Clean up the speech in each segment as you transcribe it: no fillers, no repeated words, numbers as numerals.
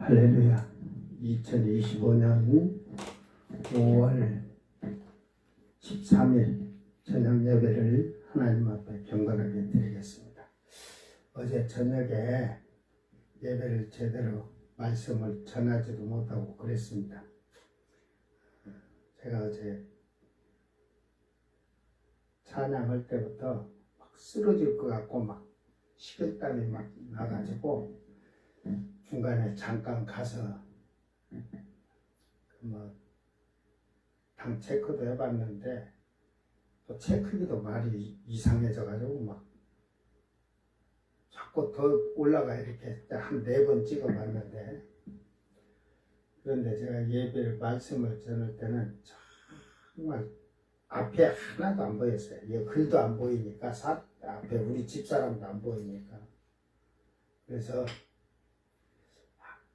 할렐루야. 2025년 5월 13일 저녁 예배를 하나님 앞에 경건하게 드리겠습니다. 어제 저녁에 예배를 제대로 말씀을 전하지도 못하고 그랬습니다. 제가 어제 찬양할 때부터 막 쓰러질 것 같고 막 식은땀이 막 나가지고 중간에 잠깐 가서 당 체크도 해봤는데 또 체크기도 말이 이상해져가지고 막 자꾸 더 올라가 이렇게 한 4번 찍어봤는데, 그런데 제가 예배를 말씀을 전할 때는 정말 앞에 하나도 안 보였어요. 글도 안 보이니까 앞에 우리 집사람도 안 보이니까. 그래서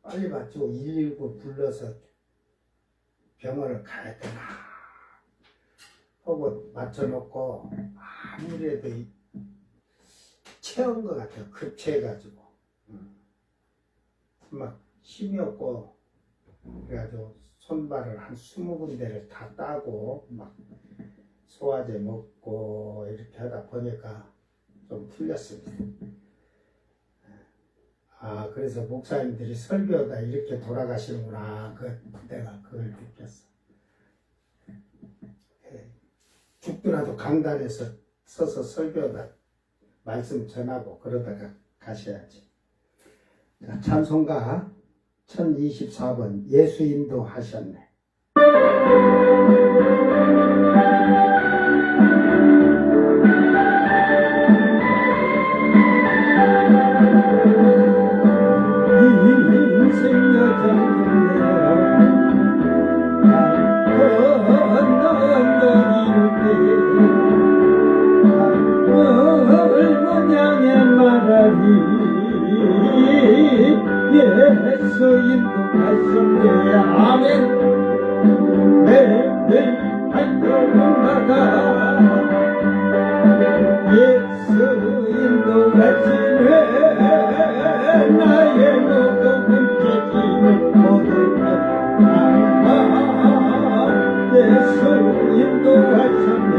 빨리 맞추고 119 불러서 병원을 가야 되나 하고 맞춰놓고 아무래도 체한 것 같아요. 급체해가지고 막 힘이 없고 그래가지고 손발을 한 20군데를 다 따고 막 소화제 먹고 이렇게 하다 보니까 좀 풀렸습니다. 그래서 목사님들이 설교하다 이렇게 돌아가시는구나. 내가 그걸 느꼈어. 죽더라도 강단에서 서서 설교하다 말씀 전하고 그러다가 가셔야지. 자, 찬송가 1024번 예수 인도하셨네. 예수 인도하셨네. 아멘. 매일 발걸음마다 예수 인도하시네. 나의 무거운 죄짐을 모두 다 예수 인도하셨네.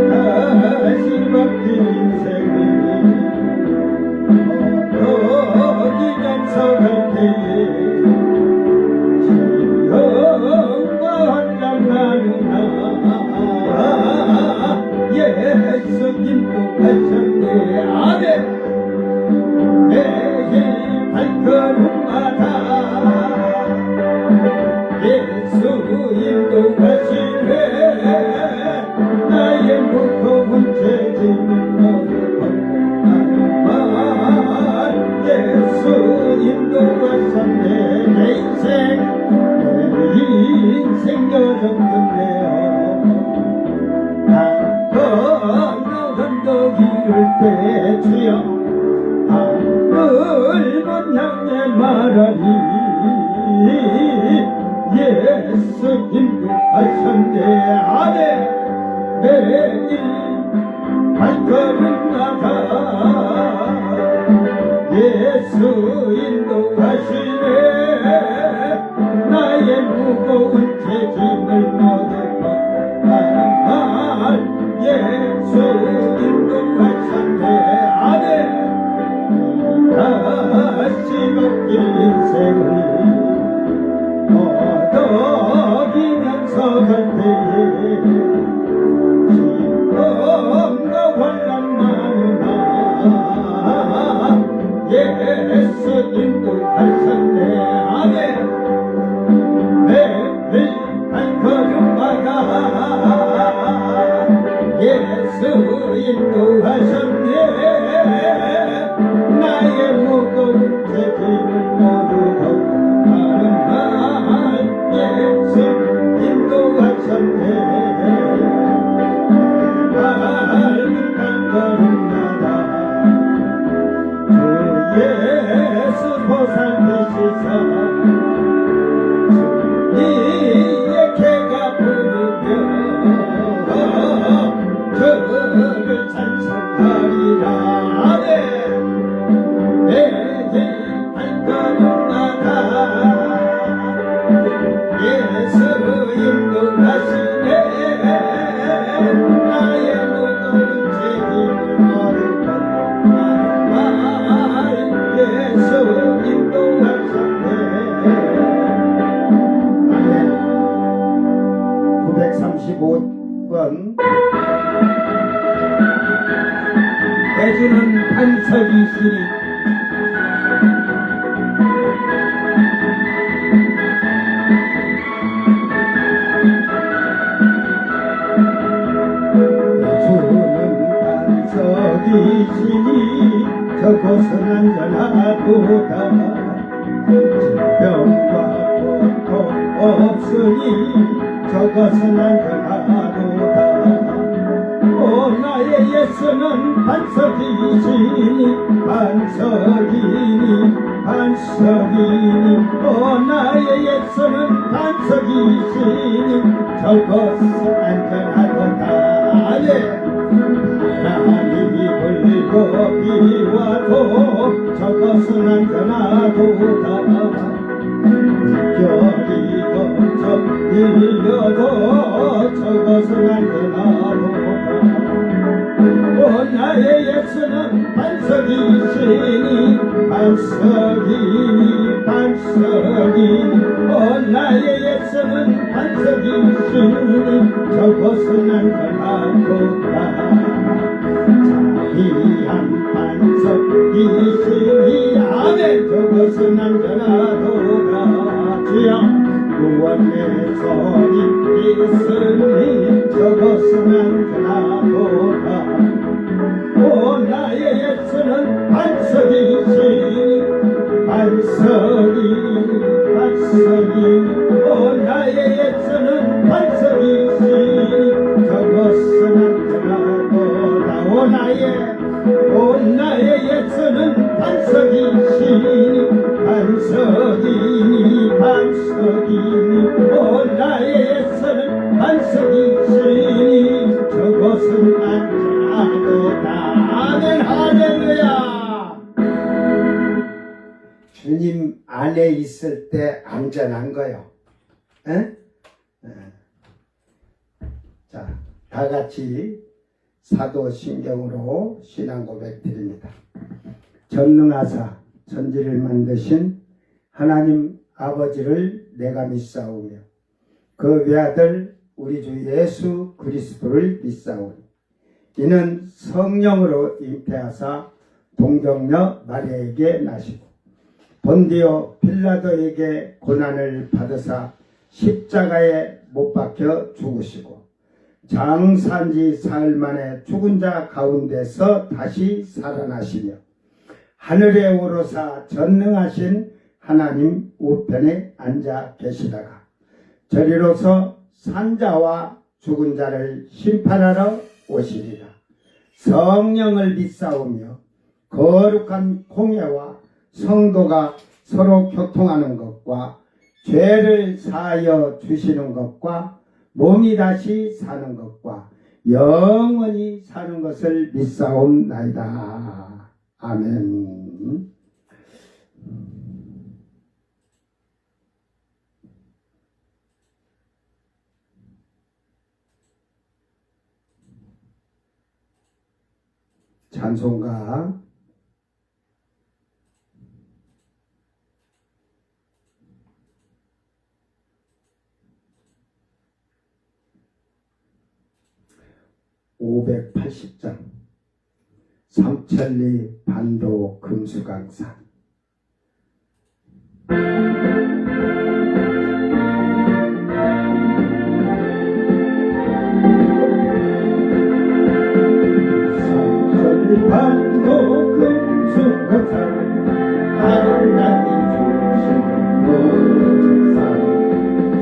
다시 바뀐 인생을 서갈 때에 지형과 한장나누나 예수 인도하셨네. 아멘. 매일 발걸음마다 예수 인도하시네. 나의 무거운 죄짐을 모두 벗고 나는 예수 인도하셨네. 내 인생 여정 끝내어 한 언덕 이룰 때 주여 하늘문 향해 말하리. 예수 인도하셨네. 아멘. 매일 발걸음마다 예수 인도하시네. 나의 무거운 죄짐을 모두 벗고 나는 예수 인도하셨네. 아멘. 다시 바뀔 인생을 어덕이면서 갈 때에 지금과 환난 많으나 예수 인도하셨네. 아멘. 매일 발걸음마다 예수 인도하셨네. 나의 무거운 죄짐을 모두 벗고 나는 예수 인도하셨네. 밝은 발걸음마다 예수 보살피시사 주님의 개가 부르며 그를 찬송하리라. 아멘. 내 예수 인도하셨네. 아멘. 935번 대주는 반석이시니 반석이시니 저곳은 안전하도다. 질병과 고통 없으니 저곳은 안전하도다. 오 나의 예수는 반석이시니 반석이니 반석이니 오 나의 예수는 반석이시니 저곳은 안전하도다. 예. 바람이 불고 비와도 저것은 안전하도다. 물결이 걷어 밀려도 저것은 안전하도다. 오 나의 예수는 반석이시니 반석이니 반석이니 오 나의 예수는 반석이시니 저것은 안전하도다. 자비한 반석이시니 아멘 저것은 안전하도다. 주여 구원의 손이 있으니 저것은 안전하도다. 오 나의 예수는 반석이시니 반석이니 반석이니 오 나의 예수는 반석이시니 저것은 안전하도다. 오 나의 예수는 반석이시니 반석이니 반석이니 오 나의 예수는 반석이시니 저것은 안전하도다. 아멘 할렐루야. 주님 안에 있을 때 안전한 거요. 에? 자, 다 같이 사도신경으로 신앙 고백 드립니다. 전능하사 천지를 만드신 하나님 아버지를 내가 믿사오며 그 외아들 우리 주 예수 그리스도를 믿사오니 이는 성령으로 잉태하사 동정녀 마리아에게 나시고 본디오 빌라도에게 고난을 받으사 십자가에 못 박혀 죽으시고 장사한지 사흘 만에 죽은 자 가운데서 다시 살아나시며 하늘에 오르사 전능하신 하나님 우편에 앉아 계시다가 저리로서 산자와 죽은 자를 심판하러 오시리라. 성령을 믿사오며 거룩한 공예와 성도가 서로 교통하는 것과 죄를 사하여 주시는 것과 몸이 다시 사는 것과 영원히 사는 것을 믿사옵나이다. 아멘. 찬송가 580장 삼천리 반도 금수강산 삼천리 반도 금수강산 하나님 주신 산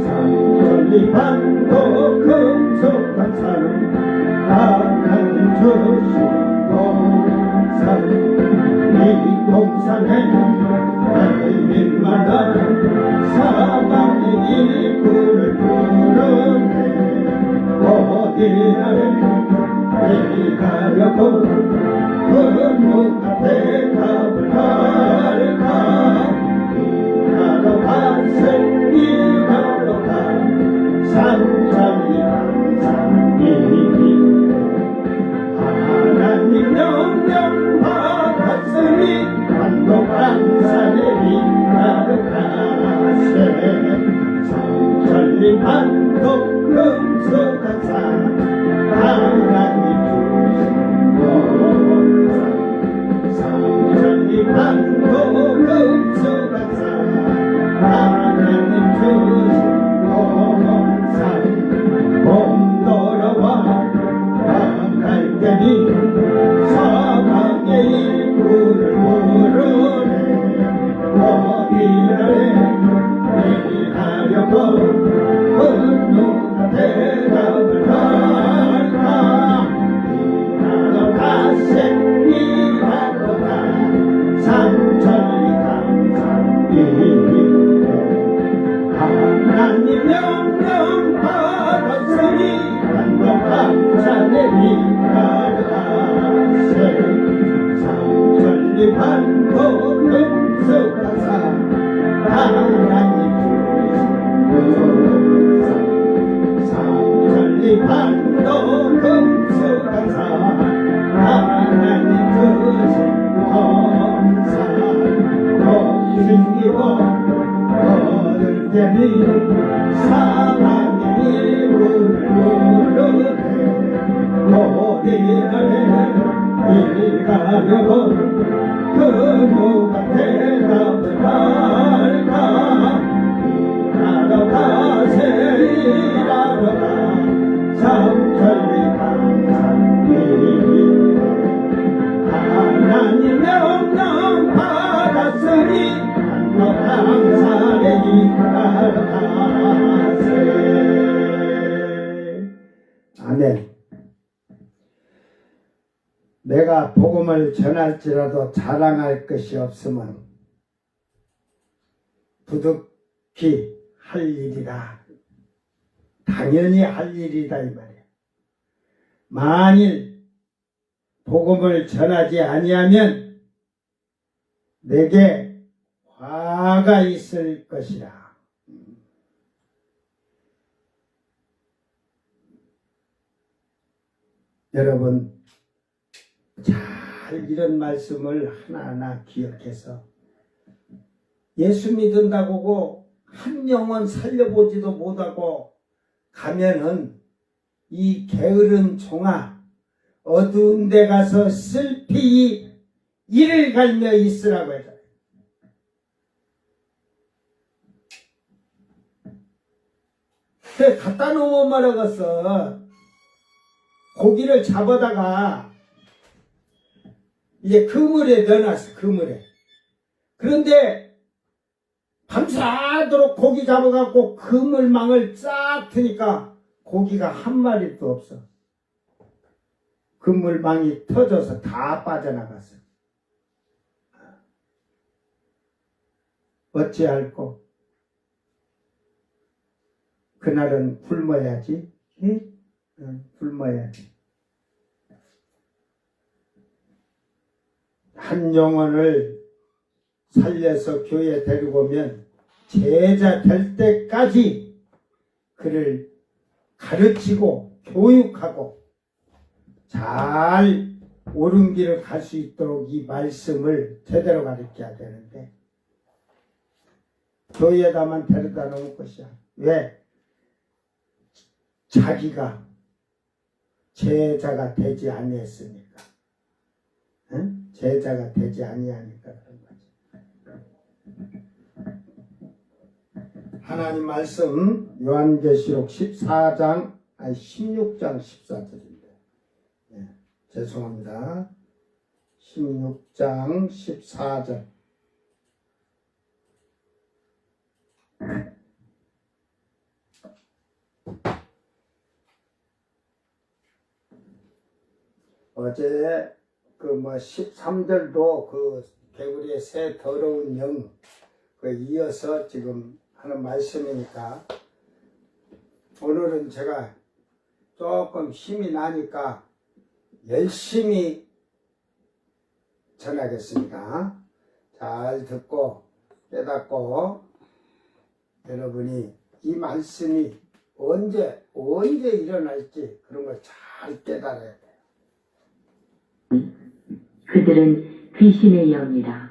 삼천리 반도 금수강산 하나님 주신 동산 이 동산에 날일마다 사방에 이불을 부르네 어디나에 내리 가려고 그 누가 대답을 할까 이나로 반생 이나로 가 삼천리 반산이 하나님 명령 받았으니 반도 반사 누가 대답을 할까 일하러 가세 일하러 가 삼천리 강산이 하나님 명령 받았으니 한동강산에 일하러 가세 삼천리 반도 금수가사 하나님 삼천리 반도 금수가사 하나님 크신 검사 거신기고 얻을 때는 사랑의 이름을 부르네 어디를 일가려고 그 누가 대답을 할까 일하러 가세 일하러 가 삼천리 강산이 하나님 명령 받았으니 한동강산에 일하러 가세. 아멘. 내가 복음을 전할지라도 자랑할 것이 없으면 부득히 할 일이라. 당연히 할 일이다 이 말이야. 만일 복음을 전하지 아니하면 내게 화가 있을 것이라. 여러분 잘 이런 말씀을 하나하나 기억해서 예수 믿는다고 한 영혼 살려보지도 못하고 가면은 이 게으른 종아 어두운 데 가서 슬피 이를 갈며 있으라고 해서 갖다 놓으면 말하겠어. 고기를 잡아다가 이제 그물에 넣어놨어. 그물에. 그런데 밤새도록 고기 잡아갖고 그물망을 쫙 트니까 고기가 한 마리도 없어. 그물망이 터져서 다 빠져나갔어. 어찌할꼬? 그날은 굶어야지. 응? 굶어야지. 한 영혼을 살려서 교회에 데리고 오면 제자 될 때까지 그를 가르치고 교육하고 잘 옳은 길을 갈 수 있도록 이 말씀을 제대로 가르쳐야 되는데 교회에다만 데려다 놓을 것이야. 왜? 자기가 제자가 되지 아니했으니까. 응? 제자가 되지 아니하니까 그런 거지. 하나님 말씀 요한계시록 16장 14절인데 죄송합니다. 16장 14절 어제 13절도 그 개구리의 새 더러운 영 이어서 지금 하는 말씀이니까 오늘은 제가 조금 힘이 나니까 열심히 전하겠습니다. 잘 듣고 깨닫고 여러분이 이 말씀이 언제 일어날지 그런 걸 잘 깨달아야 돼요. 그들은 귀신의 영이라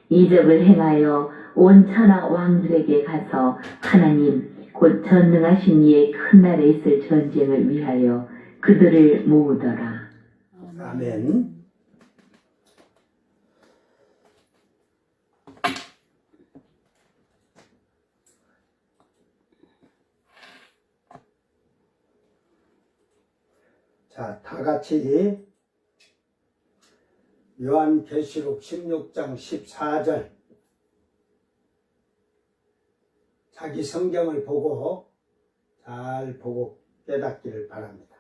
이적을 행하여 온 천하 왕들에게 가서 하나님 곧 전능하신 이의 큰 날에 있을 전쟁을 위하여 그들을 모으더라. 아멘. 자, 다 같이 요한계시록 16장 14절 자기 성경을 보고 잘 보고 깨닫기를 바랍니다.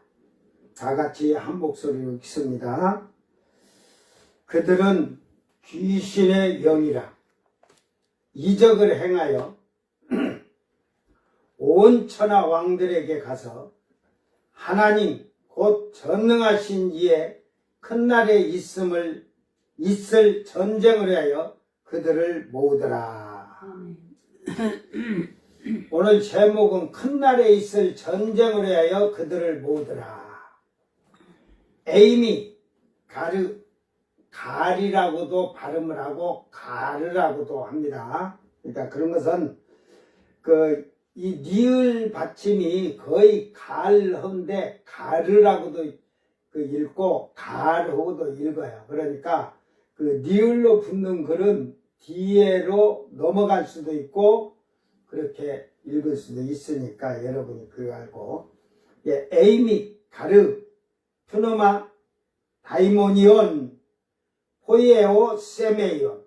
다 같이 한 목소리로 읽습니다. 그들은 귀신의 영이라 이적을 행하여 온 천하 왕들에게 가서 하나님 곧 전능하신 이의 큰 날에 있을 전쟁을 위하여 그들을 모으더라. 오늘 제목은 큰 날에 있을 전쟁을 위하여 그들을 모으더라. 에이미 가리라고도 발음을 하고 가르라고도 합니다. 그러니까 그런 것은 이 니을 받침이 거의 갈한데 가르라고도 읽고 갈하고도 읽어요. 그러니까 그 니을로 붙는 글은 뒤에로 넘어갈 수도 있고 그렇게 읽을 수도 있으니까 여러분이 그거 알고, 에이미 가르 푸노마 다이모니온 포이에오 세메이온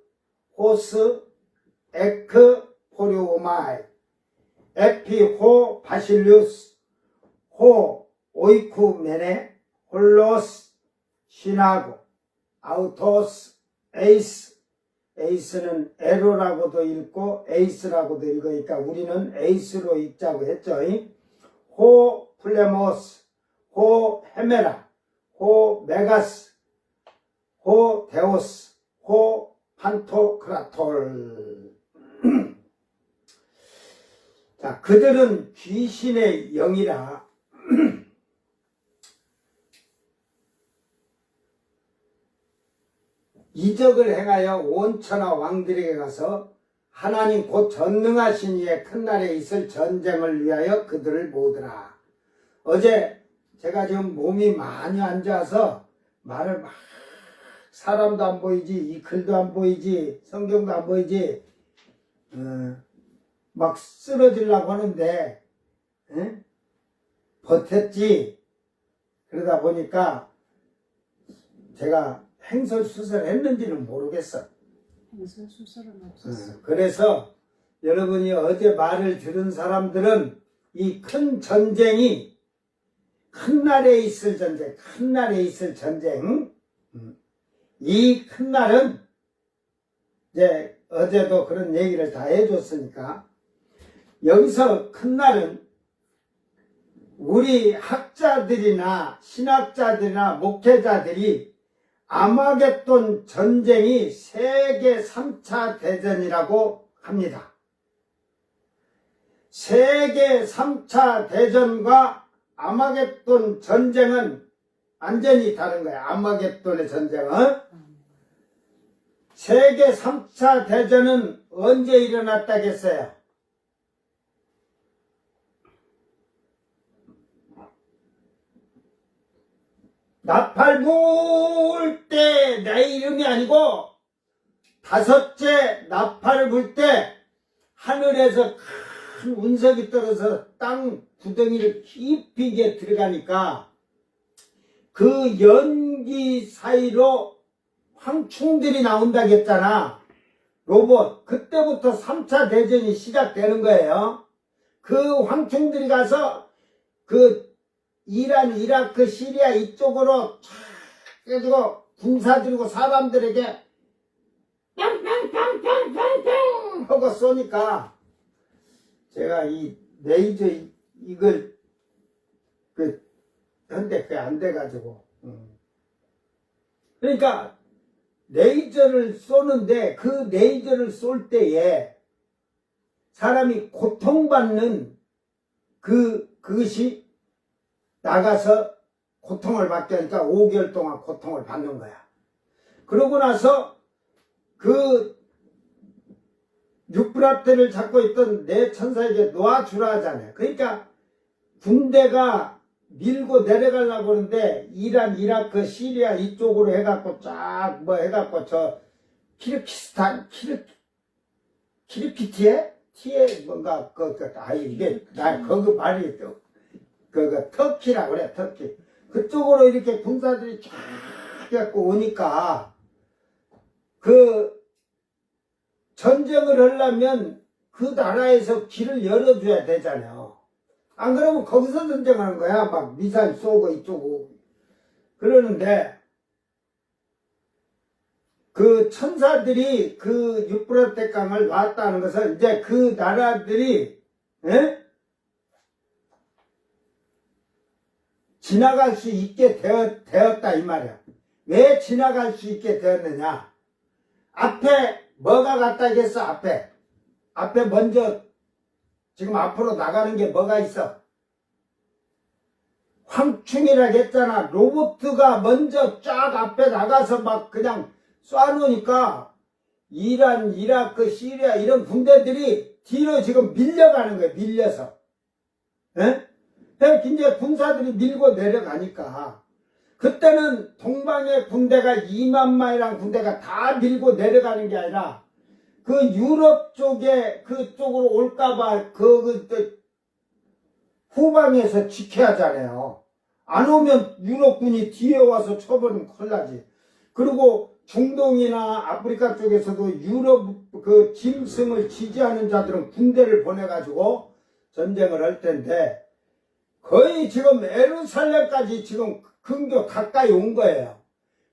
호스 에크 포리오마이 에피 호 바실루스 호 오이쿠메네 홀로스 시나고 아우토스 에이스는 에로라고도 읽고 에이스라고도 읽으니까 우리는 에이스로 읽자고 했죠. 호 플레모스 호 헤메라 호 메가스 호 데오스 호 판토크라톨. 자, 그들은 귀신의 영이라 이적을 행하여 온 천하 왕들에게 가서 하나님 곧 전능하신 이의 큰 날에 있을 전쟁을 위하여 그들을 모으더라. 어제 제가 지금 몸이 많이 안 좋아서 말을 막 사람도 안 보이지 이 글도 안 보이지 성경도 안 보이지 막 쓰러지려고 하는데 버텼지. 그러다 보니까 제가 행설수설 했는지는 모르겠어. 행설수설은 없었어. 그래서 여러분이 어제 말을 들은 사람들은 이 큰 전쟁이 큰 날에 있을 전쟁, 큰 날에 있을 전쟁, 이 큰 날은 이제 어제도 그런 얘기를 다 해줬으니까 여기서 큰 날은 우리 학자들이나 신학자들이나 목회자들이 아마겟돈 전쟁이 세계 3차 대전이라고 합니다. 세계 3차 대전과 아마겟돈 전쟁은 완전히 다른 거야. 아마겟돈의 전쟁은. 세계 3차 대전은 언제 일어났다겠어요? 나팔 불 때 내 이름이 아니고 다섯째 나팔을 불 때 하늘에서 큰 운석이 떨어져 땅 구덩이를 깊이 이게 들어가니까 그 연기 사이로 황충들이 나온다고 했잖아. 로봇. 그때부터 3차 대전이 시작되는 거예요. 그 황충들이 가서 그 이란, 이라크, 시리아 이쪽으로 쫙 해가지고 군사 들이고 사람들에게 뿅뿅뿅뿅뿅뿅 하고 쏘니까 제가 이 레이저 이걸 현대 그게 안 돼가지고 그러니까 레이저를 쏘는데 그 레이저를 쏠 때에 사람이 고통받는 그것이 나가서 고통을 받게 하니까 5개월 동안 고통을 받는 거야. 그러고 나서 그 유프라테를 잡고 있던 내 천사에게 놓아주라 하잖아요. 그러니까 군대가 밀고 내려가려고 하는데 이란, 이라크, 시리아 이쪽으로 해갖고 쫙 해갖고 저 키르키스탄, 키르키티에? 티에 뭔가 이게 나 거기 말이 터키라고 그래. 터키. 그쪽으로 이렇게 군사들이 쫙 해갖고 오니까 그 전쟁을 하려면 그 나라에서 길을 열어줘야 되잖아요. 안 그러면 거기서 전쟁하는 거야. 막 미사일 쏘고 이쪽으로. 그러는데 그 천사들이 그 유프라테 강을 놨다는 것은 이제 그 나라들이 지나갈 수 있게 되었다 이 말이야. 왜 지나갈 수 있게 되었느냐? 앞에 뭐가 갔다겠어? 앞에 먼저 지금 앞으로 나가는 게 뭐가 있어? 황충이라고 했잖아. 로봇가 먼저 쫙 앞에 나가서 막 그냥 쏴놓으니까 이란, 이라크, 시리아 이런 군대들이 뒤로 지금 밀려가는 거예요. 밀려서. 이제 군사들이 밀고 내려가니까 그때는 동방의 군대가 2만마이라는 군대가 다 밀고 내려가는 게 아니라 그 유럽 쪽에 그쪽으로 올까봐 후방에서 지켜야 하잖아요. 안 오면 유럽군이 뒤에 와서 쳐버리면 큰일 나지. 그리고 중동이나 아프리카 쪽에서도 유럽 그 짐승을 지지하는 자들은 군대를 보내가지고 전쟁을 할 텐데 거의 지금 예루살렘까지 지금 근교 가까이 온 거예요.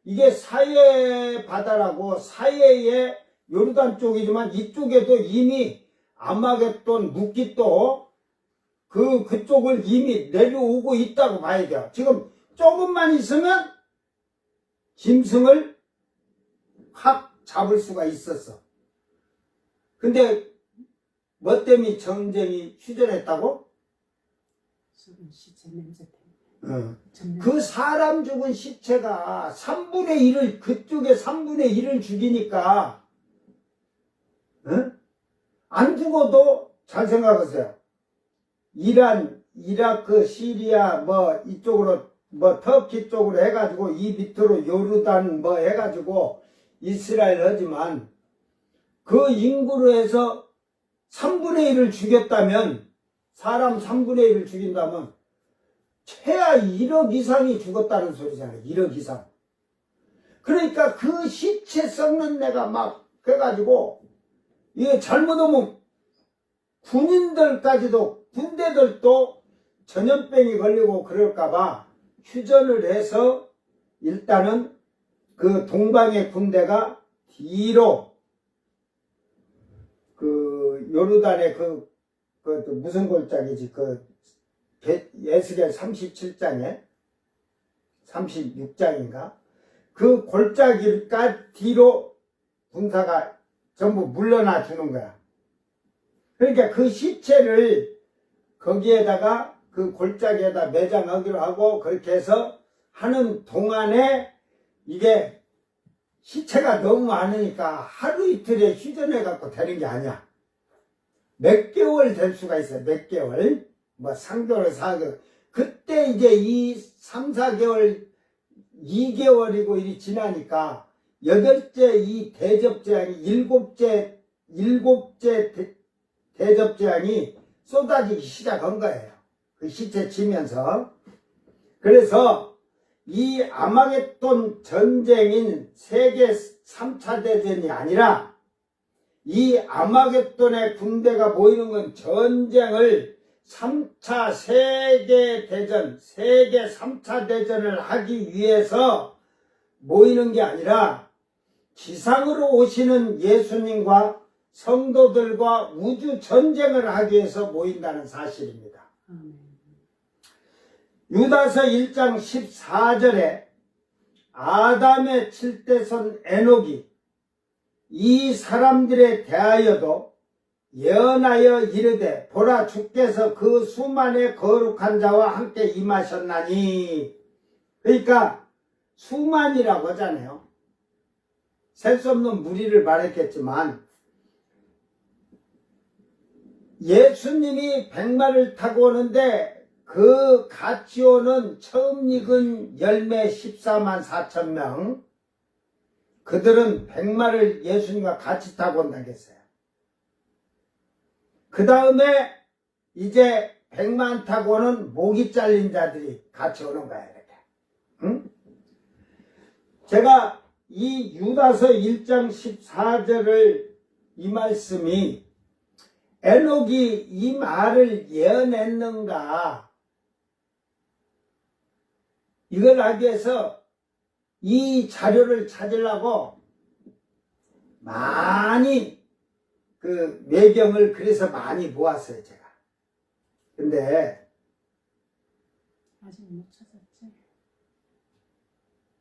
이게 사해 바다라고 사해의 요르단 쪽이지만 이쪽에도 이미 아마겟돈 묵깃도 그쪽을 이미 내려오고 있다고 봐야 돼요. 지금 조금만 있으면 짐승을 확 잡을 수가 있었어. 근데 뭐 때문에 전쟁이 휴전했다고? 썩은 시체 냄새 때문에. 그 사람 죽은 시체가 3분의 1을 그쪽에 3분의 1을 죽이니까 안 죽어도 잘 생각하세요. 이란, 이라크, 시리아 뭐 이쪽으로 뭐 터키 쪽으로 해가지고 이 밑으로 요르단 뭐 해가지고 이스라엘 하지만 그 인구로 해서 3분의 1을 죽였다면 사람 3분의 1을 죽인다면 최하 1억 이상이 죽었다는 소리잖아요. 1억 이상. 그러니까 그 시체 썩는 내가 막 해가지고 이게 잘못하면 군인들까지도 군대들도 전염병이 걸리고 그럴까봐 휴전을 해서 일단은 그 동방의 군대가 뒤로 그 요르단의 그 무슨 골짜기지 에스겔 37장에 36장인가 그 골짜기가 뒤로 군사가 전부 물러나 주는 거야. 그러니까 그 시체를 거기에다가 그 골짜기에다 매장하기로 하고 그렇게 해서 하는 동안에 이게 시체가 너무 많으니까 하루 이틀에 휴전해 갖고 되는 게 아니야. 몇 개월 될 수가 있어요. 몇 개월. 뭐 3개월, 4개월. 그때 이제 이 3, 4개월, 2개월이고 일이 지나니까 8째 이 대접재앙이 7째 대접재앙이 쏟아지기 시작한 거예요. 그 시체 치면서. 그래서 이 아마겟돈 전쟁인 세계 3차 대전이 아니라 이 아마겟돈의 군대가 모이는 건 전쟁을 3차 세계대전, 세계 3차 대전을 하기 위해서 모이는 게 아니라 지상으로 오시는 예수님과 성도들과 우주 전쟁을 하기 위해서 모인다는 사실입니다. 유다서 1장 14절에 아담의 7대손 에녹이 이 사람들에 대하여도 예언하여 이르되 보라 주께서 그 수만의 거룩한 자와 함께 임하셨나니. 그러니까 수만이라고 하잖아요. 셀 수 없는 무리를 말했겠지만 예수님이 백마를 타고 오는데 그 같이 오는 처음 익은 열매 14만 4천 명 그들은 백마를 예수님과 같이 타고 온다고 했어요. 그 다음에 이제 백만 타고 오는 목이 잘린 자들이 같이 오는 거야. 이렇게. 응? 제가 이 유다서 1장 14절을 이 말씀이 에녹이 이 말을 예언했는가? 이걸 하기 위해서 이 자료를 찾으려고 많이 그 매경을 그래서 많이 모았어요, 제가. 근데 아직 못 찾았지.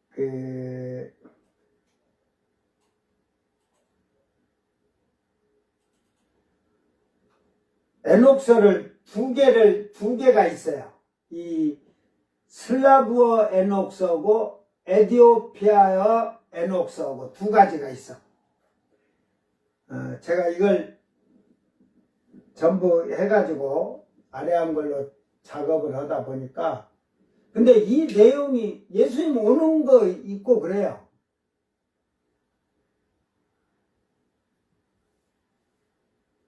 그 에녹서를 두 개가 있어요. 이 슬라브어 에녹서고 에디오피아어 에녹서고 두 가지가 있어. 제가 이걸 전부 해가지고 아래한 걸로 작업을 하다 보니까 근데 이 내용이 예수님 오는 거 있고 그래요.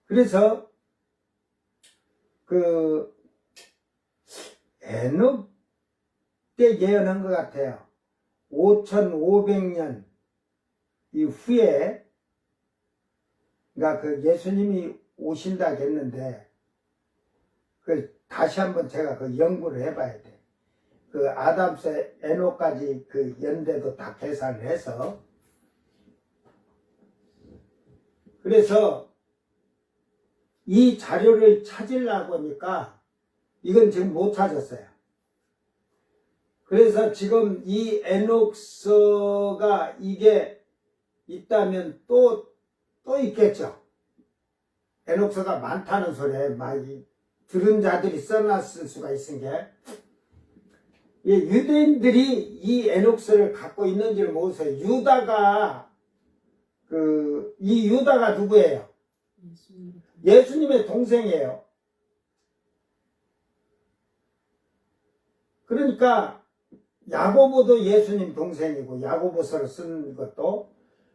그래서 그 에녹 때 예언한 것 같아요. 5500년 이후에 그러니까 그 예수님이 오신다 했는데 그 다시 한번 제가 그 연구를 해봐야 돼. 그 아담서 에녹까지 그 연대도 다 계산을 해서 그래서 이 자료를 찾으려고 하니까 이건 지금 못 찾았어요. 그래서 지금 이 에녹서가 이게 있다면 또 있겠죠. 에녹서가 많다는 소리에 많이 들은 자들이 써놨을 수가 있으니까 유대인들이 이 에녹서를 갖고 있는지를 모르세요. 이 유다가 누구예요? 예수님의 동생이에요. 그러니까 야고보도 예수님 동생이고 야고보서를 쓴 것도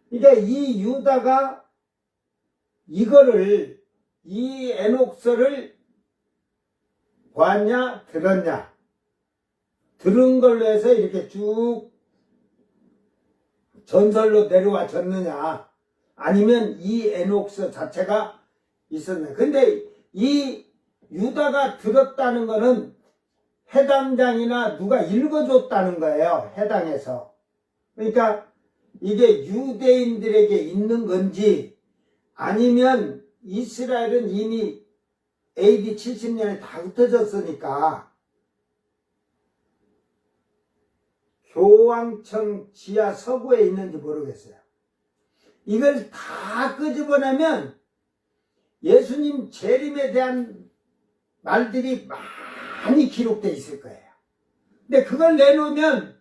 그러니까 이 유다가 이거를 이 에녹서를 봤냐 들었냐 들은 걸로 해서 이렇게 쭉 전설로 내려와 졌느냐 아니면 이 에녹서 자체가 있었냐. 근데 이 유다가 들었다는 거는 해당장이나 누가 읽어줬다는 거예요. 해당에서. 그러니까 이게 유대인들에게 있는 건지 아니면 이스라엘은 이미 AD 70년에 다 흩어졌으니까 교황청 지하 서구에 있는지 모르겠어요. 이걸 다 끄집어내면 예수님 재림에 대한 말들이 많이 기록되어 있을 거예요. 근데 그걸 내놓으면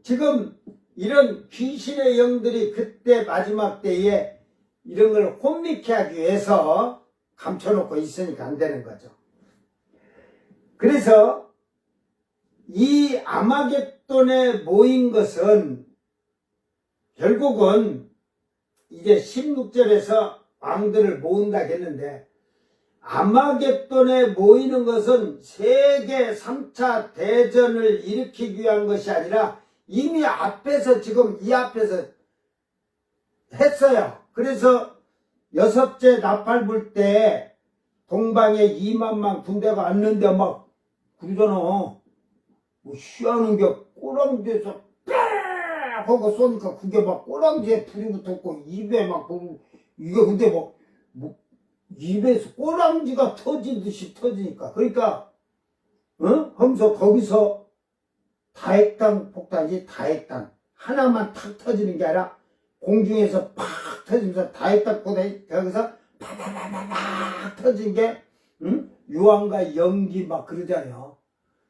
지금 이런 귀신의 영들이 그때 마지막 때에 이런 걸 혼미케 하기 위해서 감춰놓고 있으니까 안 되는 거죠. 그래서 이 아마겟돈에 모인 것은 결국은 이제 16절에서 왕들을 모은다 했는데 아마겟돈에 모이는 것은 세계 3차 대전을 일으키기 위한 것이 아니라 이미 앞에서 지금 이 앞에서 했어요. 그래서 여섯째 나팔 불 때 동방에 2만만 군대가 왔는데 막 그러잖아. 뭐 쉬하는 게 꼬랑지에서 빡 하고 쏘니까 그게 막 꼬랑지에 불이 붙었고 입에 막 이게 근데 뭐 입에서 꼬랑지가 터지듯이 터지니까 그러니까 하면서 거기서 다핵당 폭탄이지 다핵당 하나만 탁 터지는 게 아니라 공중에서 팍 터지면서 다핵당 폭탄이 거기서 팍팍팍팍 터진 게 유황과 연기 막 그러잖아요.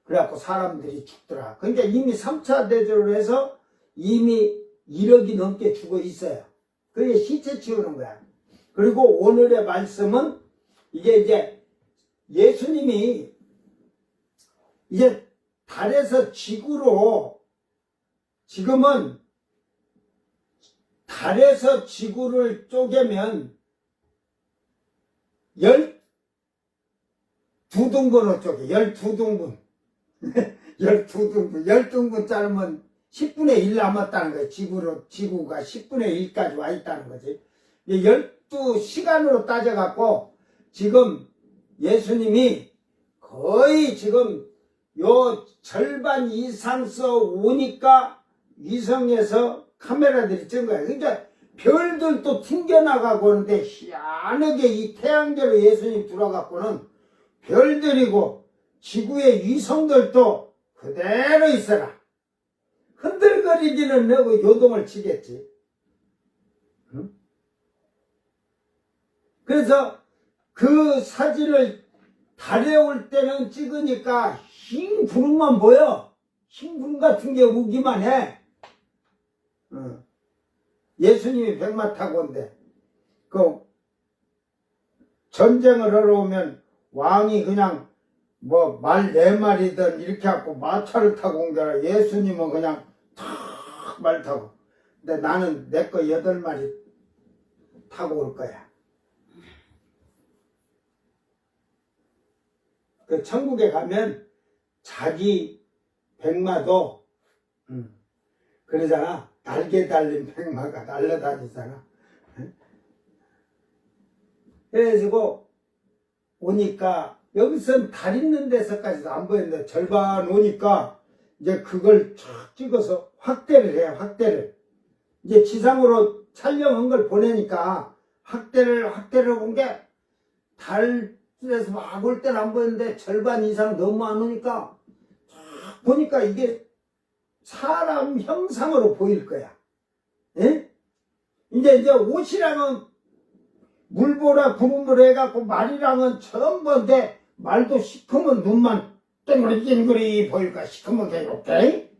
그래갖고 사람들이 죽더라. 그러니까 이미 3차 대전을 해서 이미 1억이 넘게 죽어 있어요. 그게 시체 치우는 거야. 그리고 오늘의 말씀은 이게 이제 예수님이 이제 달에서 지구로 지금은 달에서 지구를 쪼개면 12등분으로 쪼개 12등분 12등분 자르면 10분의 1 남았다는 거예요. 지구가 10분의 1까지 와 있다는 거지. 12시간으로 따져갖고 지금 예수님이 거의 지금 요 절반 이상 써 오니까 위성에서 카메라들이 찍은 거야. 그러니까 별들도 튕겨나가고 하는데 희한하게 이 태양계로 예수님 들어갔고는 별들이고 지구의 위성들도 그대로 있어라. 흔들거리기는 하고 요동을 치겠지. 응? 그래서 그 사진을 달에 올 때는 찍으니까 흰 구름만 보여. 흰 구름 같은 게 오기만 해. 예수님이 백마 타고 온대. 그 전쟁을 하러 오면 왕이 그냥 뭐 말 4마리든 이렇게 갖고 마차를 타고 온 게 아니라 예수님은 그냥 탁 말 타고. 근데 나는 내 거 8마리 타고 올 거야. 그 천국에 가면 자기 백마도 그러잖아. 날개 달린 백마가 날아다니잖아. 그래가지고 오니까 여기선 달 있는 데서까지도 안 보였는데 절반 오니까 이제 그걸 쫙 찍어서 확대를 해. 확대를 이제 지상으로 촬영한 걸 보내니까 확대를 본 게 달에서 막 올 때는 안 보였는데 절반 이상 너무 안 오니까 쫙 보니까 이게 사람 형상으로 보일 거야. 예? 이제 옷이랑은 물보라 구름을 해갖고 말이랑은 처음 본데 말도 시커먼 눈만 땡그리 보일 거야. 시커멓게 이렇게.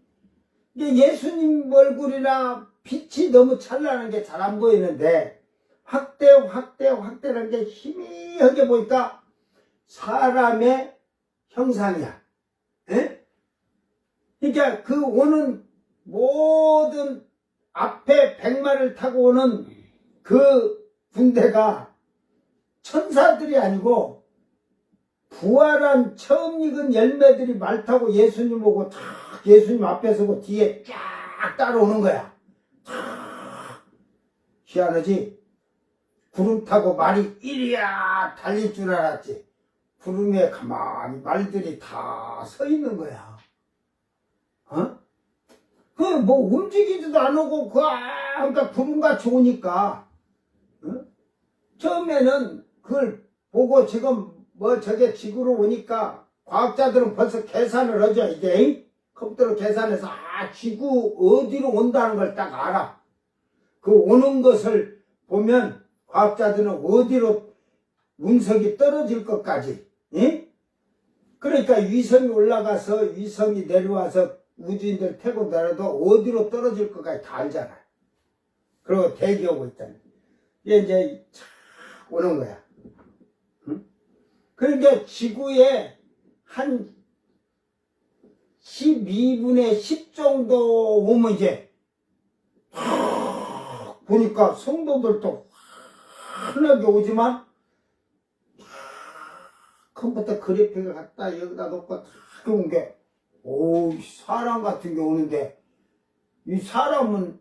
이게 예수님 얼굴이나 빛이 너무 찬란한 게 잘 안 보이는데 확대라는 게 희미하게 보니까 사람의 형상이야. 예? 그러니까 그 오는 모든 앞에 백마를 타고 오는 그 군대가 천사들이 아니고 부활한 처음 익은 열매들이 말 타고 예수님 오고 탁 예수님 앞에 서고 뒤에 쫙 따라오는 거야. 탁. 희한하지? 구름 타고 말이 이리야 달릴 줄 알았지. 구름에 가만히 말들이 다 서 있는 거야. 그 뭐 움직이지도 안 오고 그러니까 구름같이 오니까 처음에는 그걸 보고 지금 뭐 저게 지구로 오니까 과학자들은 벌써 계산을 하죠. 이제 컴퓨터로 계산해서 지구 어디로 온다는 걸 딱 알아. 그 오는 것을 보면 과학자들은 어디로 운석이 떨어질 것까지. 예? 그러니까 위성이 올라가서 위성이 내려와서 우주인들 태고 내려도 어디로 떨어질 것까지 다 알잖아. 그리고 대기하고 있잖아. 이제 착 오는 거야. 응? 그러니까 지구에 한 12분의 10 정도 오면 이제 보니까 성도들도 환하게 오지만 컴퓨터 그래픽을 갖다 여기다 놓고 탁 온 게 오, 사람 같은 게 오는데 이 사람은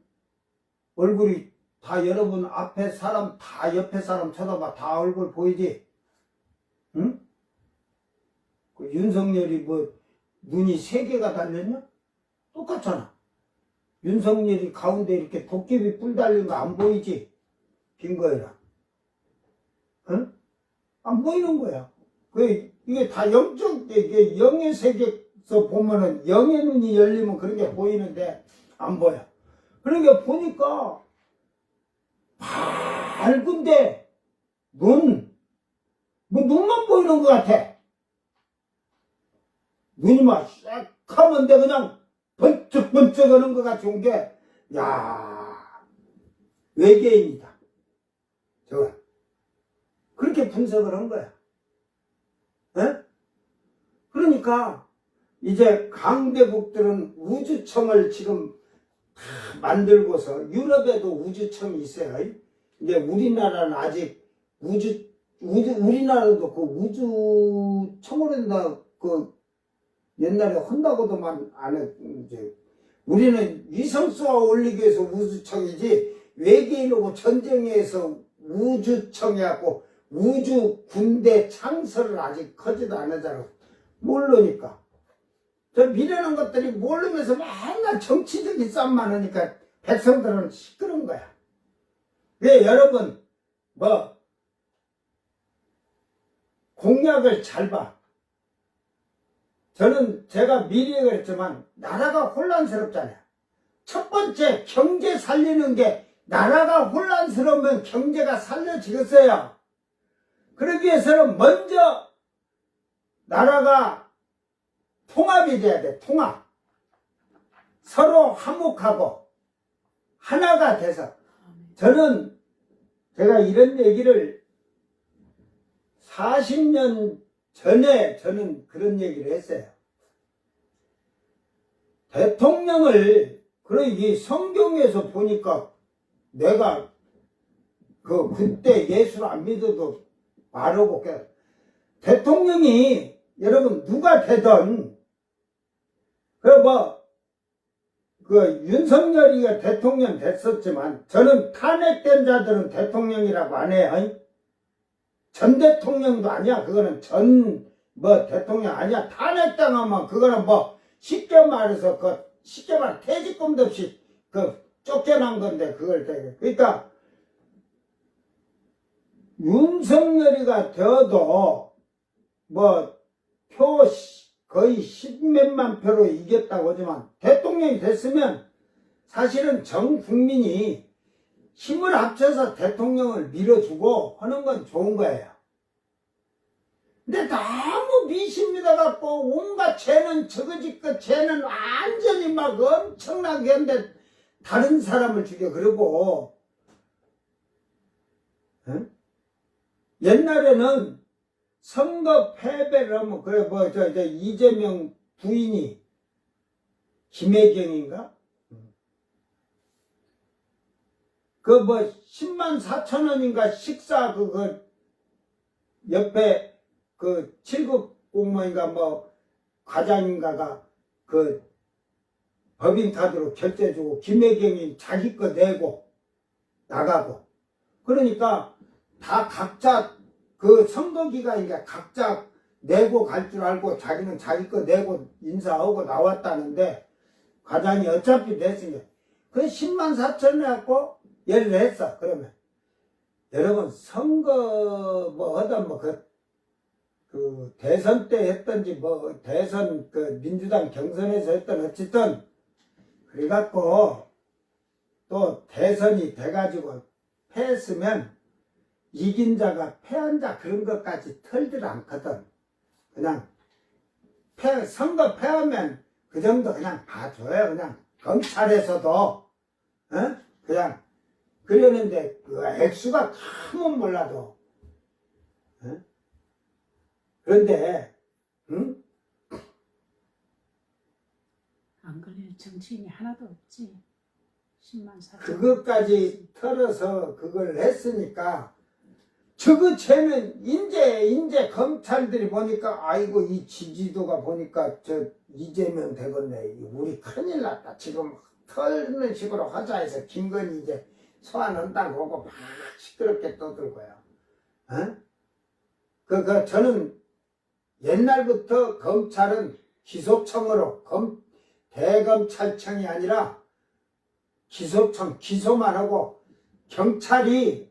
얼굴이 다 여러분 앞에 사람 다 옆에 사람 쳐다봐 다 얼굴 보이지? 응? 그 윤석열이 뭐 눈이 3개가 달렸냐? 똑같잖아. 윤석열이 가운데 이렇게 도깨비 뿔 달린 거 안 보이지? 빈거이랑. 응? 안 보이는 거야. 이게 다 영적, 이게 영의 세계에서 보면은 영의 눈이 열리면 그런 게 보이는데 안 보여. 그러니까 보니까 밝은데 눈만 보이는 것 같아. 눈이 막 새카만데 그냥 번쩍번쩍 하는 것 같이 온 게, 외계인이다. 저거. 그렇게 분석을 한 거야. 예? 그러니까, 이제 강대국들은 우주청을 지금 만들고서, 유럽에도 우주청이 있어요. 이제 우리나라는 아직 우리나라도 그 우주청으로 옛날에 혼나고도만 안 해. 이제 우리는 위성 쏘아 올리기 위해서 우주청이지 외계인 오고 전쟁에서 우주청이갖고 우주 군대 창설을 아직 하지도 않았잖아. 모르니까. 저 미련한 것들이 모르면서 맨날 정치적인 싸움만 하니까 백성들은 시끄러운 거야. 왜 여러분 뭐 공약을 잘 봐. 저는 제가 미리 그랬지만 나라가 혼란스럽잖아요. 첫 번째 경제 살리는 게 나라가 혼란스러우면 경제가 살려지겠어요. 그러기 위해서는 먼저 나라가 통합이 돼야 돼. 통합. 서로 화목하고 하나가 돼서. 저는 제가 이런 얘기를 40년 전에 저는 그런 얘기를 했어요. 대통령을 그러기 성경에서 보니까 내가 그때 예수를 안 믿어도 말해볼게. 대통령이 여러분 누가 되든 윤석열이가 대통령 됐었지만 저는 탄핵된 자들은 대통령이라고 안 해요. 전 대통령도 아니야. 그거는 대통령 아니야. 탄핵당하면 그거는 쉽게 말해서 쉽게 말해 퇴직금도 없이 쫓겨난 건데 그걸 되게. 그러니까 윤석열이가 되어도 표 거의 10몇만 표로 이겼다고 하지만 대통령이 됐으면 사실은 전 국민이 힘을 합쳐서 대통령을 밀어주고 하는 건 좋은 거예요. 근데 너무 미신믿어 갖고 온갖 죄는 저거짓것 죄는 완전히 막 엄청나게 했는데 다른 사람을 죽여. 그러고 옛날에는 선거 패배를 하면 이재명 부인이 김혜경인가? 10만 4천 원인가 식사 옆에 7급 공무원인가 과장인가가 법인카드로 결제해주고 김혜경이 자기 거 내고 나가고. 그러니까 다 각자 선거기간이니까 각자 내고 갈 줄 알고 자기는 자기 거 내고 인사하고 나왔다는데 과장이 어차피 냈으니까 10만 4천 원 갖고 예를 했어. 그러면 여러분 선거 하던 대선 때 했던지 대선 민주당 경선에서 했던 어쨌든 그래갖고 또 대선이 돼가지고 패했으면 이긴 자가 패한 자 그런 것까지 털들 않거든. 그냥 선거 패하면 그 정도 그냥 봐줘요. 그냥 검찰에서도 그냥 그러는데 액수가 크면 몰라도 그런데 안 걸릴 정치인이 하나도 없지. 10만 4천. 그것까지 털어서 그걸 했으니까 저거 쟤는 이제 검찰들이 보니까 아이고 이 지지도가 보니까 저 이재명 되겠네. 우리 큰일 났다. 지금 털는 식으로 하자 해서 김건희 이제 소환한다고 하고 막 시끄럽게 떠들고요. 저는 옛날부터 검찰은 기소청으로 대검찰청이 아니라 기소청 기소만 하고 경찰이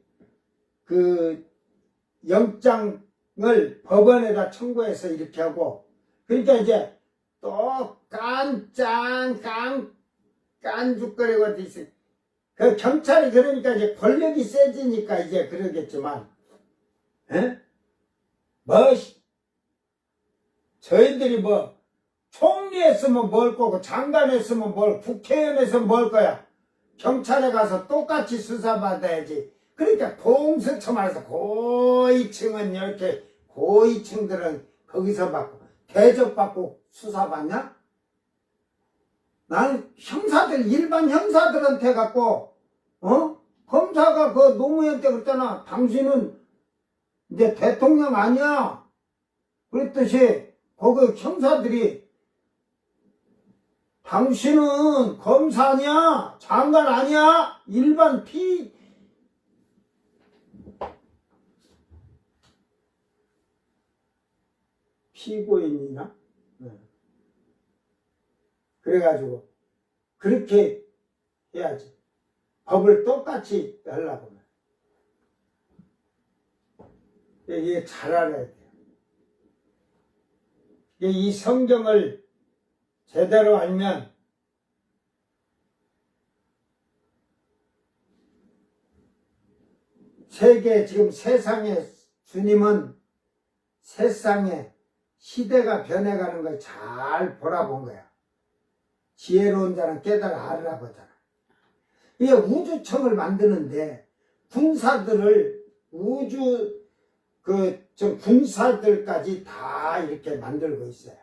영장을 법원에다 청구해서 이렇게 하고. 그러니까 이제 또 깐죽거리고 있어. 경찰이 그러니까 이제 권력이 세지니까 이제 그러겠지만 저희들이 총리 했으면 뭘 거고 장관 했으면 국회의원 했으면 뭘 거야. 경찰에 가서 똑같이 수사받아야지. 그러니까 공수처 말해서 고위층은 이렇게 고위층들은 거기서 받고 대접받고 수사받냐? 나는 일반 형사들한테 갖고 검사가 노무현 때 그랬잖아. 당신은 이제 대통령 아니야. 그랬듯이 거기 형사들이 당신은 검사 아니야. 장관 아니야. 일반 피고인이나 그래가지고 그렇게 해야지. 법을 똑같이 하려고 하면 이게 잘 알아야 돼요. 이 성경을 제대로 알면 지금 세상에 주님은 세상에 시대가 변해가는 걸 잘 보라본 거야. 지혜로운 자는 깨달아 알으라고 하잖아. 이게 우주청을 만드는데 군사들을 군사들까지 다 이렇게 만들고 있어요.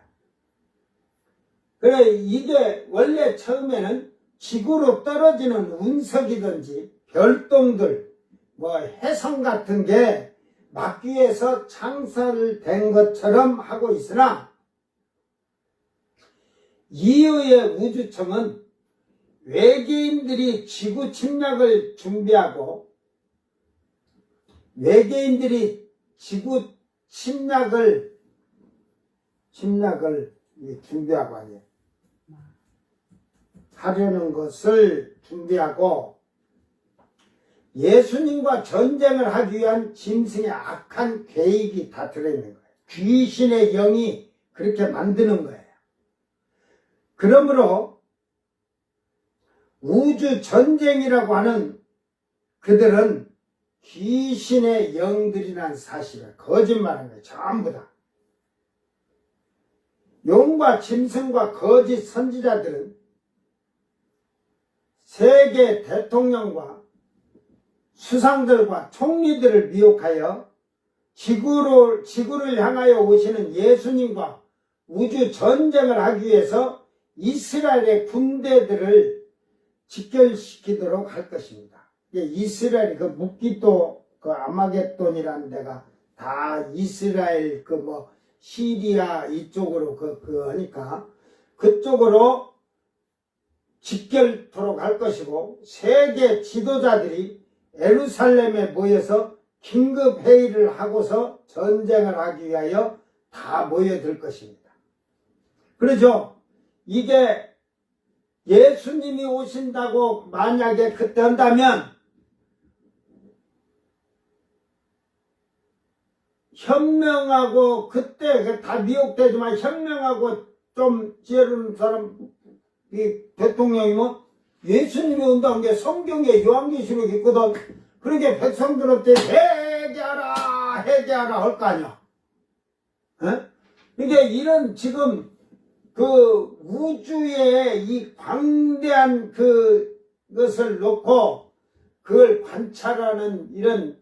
그래, 이게 원래 처음에는 지구로 떨어지는 운석이든지 별똥들, 해성 같은 게 막기에서 창설된 것처럼 하고 있으나 이후의 우주청은 외계인들이 지구 침략을 준비하고 외계인들이 지구 침략을 준비하고 하려는 것을 준비하고 예수님과 전쟁을 하기 위한 짐승의 악한 계획이 다 들어있는 거예요. 귀신의 영이 그렇게 만드는 거예요. 그러므로 우주 전쟁이라고 하는 그들은 귀신의 영들이란 사실을 거짓말한 거예요. 전부 다. 용과 짐승과 거짓 선지자들은 세계 대통령과 수상들과 총리들을 미혹하여 지구를 향하여 오시는 예수님과 우주 전쟁을 하기 위해서 이스라엘의 군대들을 직결시키도록 할 것입니다. 이스라엘이 묵기도 아마겟돈이라는 데가 다 이스라엘 시리아 이쪽으로 하니까 그쪽으로 직결토록 할 것이고 세계 지도자들이 예루살렘에 모여서 긴급 회의를 하고서 전쟁을 하기 위하여 다 모여들 것입니다. 그렇죠? 이게 예수님이 오신다고 만약에 그때 한다면 현명하고 그때 다 미혹되지만 현명하고 좀 지혜로운 사람 대통령이면 예수님이 온다는 게 성경에 요한계시록에 있거든. 그러게 백성들한테 회개하라 할 거 아니야. 이게 이런 지금 우주의 이 광대한 그것을 놓고 그걸 관찰하는 이런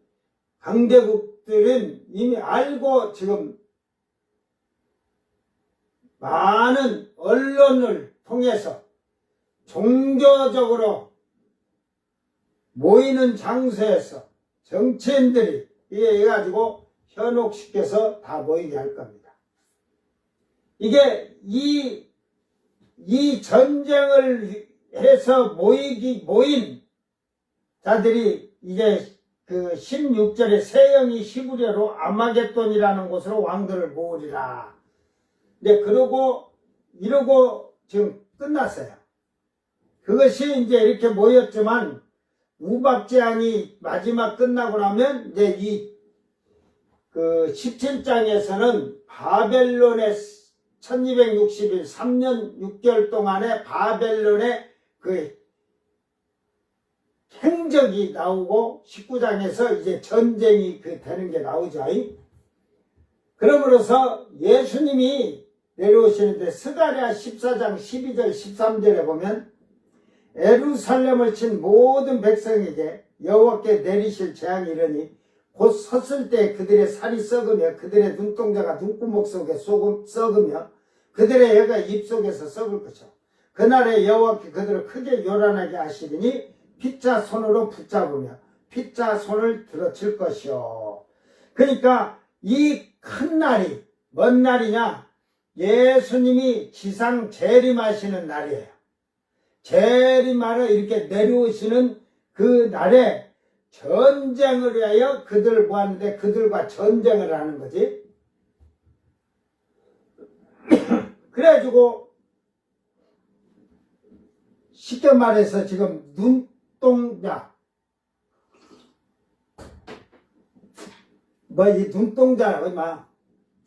강대국들은 이미 알고 지금 많은 언론을 통해서 종교적으로 모이는 장소에서 정치인들이 이게 해가지고 현혹시켜서 다 모이게 할 겁니다. 이게 이 전쟁을 해서 모인 자들이 이제 16절에 세영이 시부려로 아마겟돈이라는 곳으로 왕들을 모으리라. 이제 이러고 지금 끝났어요. 그것이 이제 이렇게 모였지만 우박제한이 마지막 끝나고 나면 이제 이 17장에서는 바벨론의 1260일 3년 6개월 동안에 바벨론의 행적이 나오고 19장에서 이제 전쟁이 되는 게 나오죠. 그러므로서 예수님이 내려오시는데 스가랴 14장 12절 13절에 보면 예루살렘을 친 모든 백성에게 여호와께 내리실 재앙이 이르니 곧 섰을 때 그들의 살이 썩으며 그들의 눈동자가 눈구멍 속에 썩으며 그들의 혀가 입속에서 썩을 것이요 그날에 여호와께 그들을 크게 요란하게 하시리니 피자 손으로 붙잡으며 피자 손을 들어칠 것이요. 그러니까 이 큰 날이 뭔 날이냐? 예수님이 지상 재림하시는 날이에요. 재림하러 이렇게 내려오시는 그 날에 전쟁을 위하여 그들을 모았는데 그들과 전쟁을 하는 거지. 그래가지고 쉽게 말해서 지금 눈동자, 뭐 이 눈동자라고 막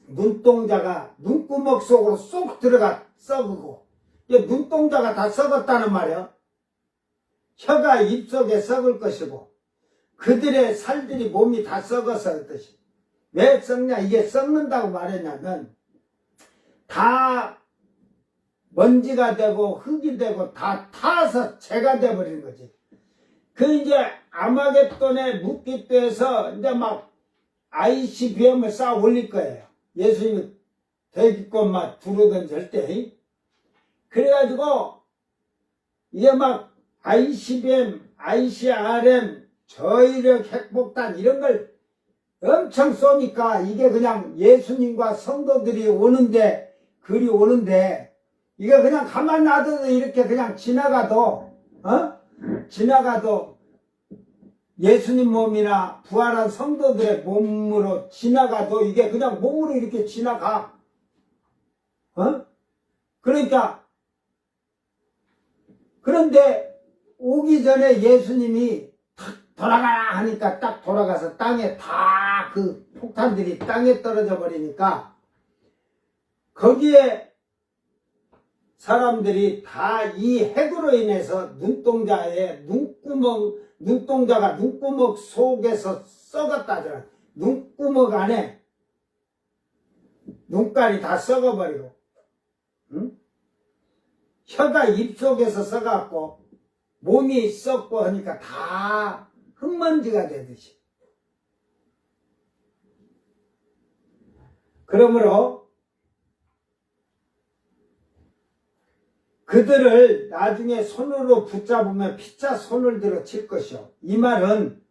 눈동자가 눈구멍 속으로 쏙 들어가 썩고, 이 눈동자가 다 썩었다는 말이야. 혀가 입속에 썩을 것이고 그들의 살들이 몸이 다 썩어서 그렇듯이. 왜 썩냐? 이게 썩는다고 말했냐면 다 먼지가 되고 흙이 되고 다 타서 재가 돼버리는 거지. 그 이제 아마겟돈의 묵깃대에서 이제 막 ICBM을 쌓아 올릴 거예요. 예수님이 대기권 막 두르던지 할 때. 그래가지고 이게 막 ICBM, ICRM, 저위력 핵폭탄 이런 걸 엄청 쏘니까 이게 그냥 예수님과 성도들이 오는데, 그리 오는데, 이게 그냥 가만 놔둬도 이렇게 그냥 지나가도, 지나가도 예수님 몸이나 부활한 성도들의 몸으로 지나가도 이게 그냥 몸으로 이렇게 지나가. 그러니까, 그런데 오기 전에 예수님이 탁 돌아가라 하니까 딱 돌아가서 땅에 다 그 폭탄들이 땅에 떨어져 버리니까 거기에 사람들이 다 이 핵으로 인해서 눈동자의 눈동자가 눈구멍 속에서 썩었다잖아. 눈구멍 안에 눈깔이 다 썩어버리고, 응? 혀가 입속에서 썩어갖고 몸이 썩고 하니까 다 흙먼지가 되듯이. 그러므로 그들을 나중에 손으로 붙잡으면 피차 손을 들어 칠 것이요. 이 말은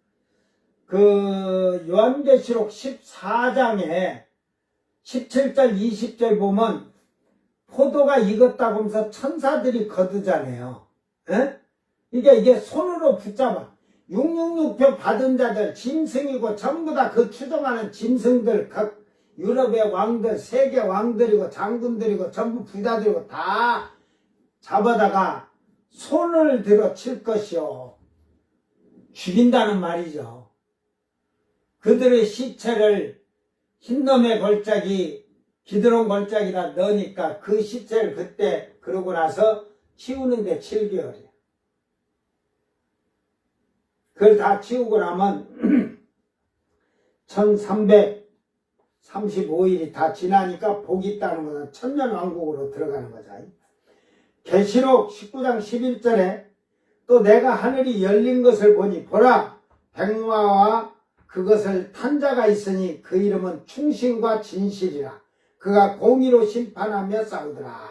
그 요한계시록 14장에 17절 20절 보면 포도가 익었다고 하면서 천사들이 거두잖아요. 에? 이게 손으로 붙잡아. 666표 받은 자들, 짐승이고 전부 다 그 추종하는 짐승들, 각 유럽의 왕들, 세계 왕들이고 장군들이고 전부 부자들이고 다 잡아다가 손을 들어 칠 것이요. 죽인다는 말이죠. 그들의 시체를 흰놈의 골짜기, 기드론 골짜기다 넣으니까 그 시체를 그때 그러고 나서 치우는데 7개월이에요. 그걸 다 치우고 나면 1335일이 다 지나니까 복이 있다는 것은 천년왕국으로 들어가는 거죠. 계시록 19장 11절에 또 내가 하늘이 열린 것을 보니 보라 백마와 그것을 탄 자가 있으니 그 이름은 충신과 진실이라. 그가 공의로 심판하며 싸우더라.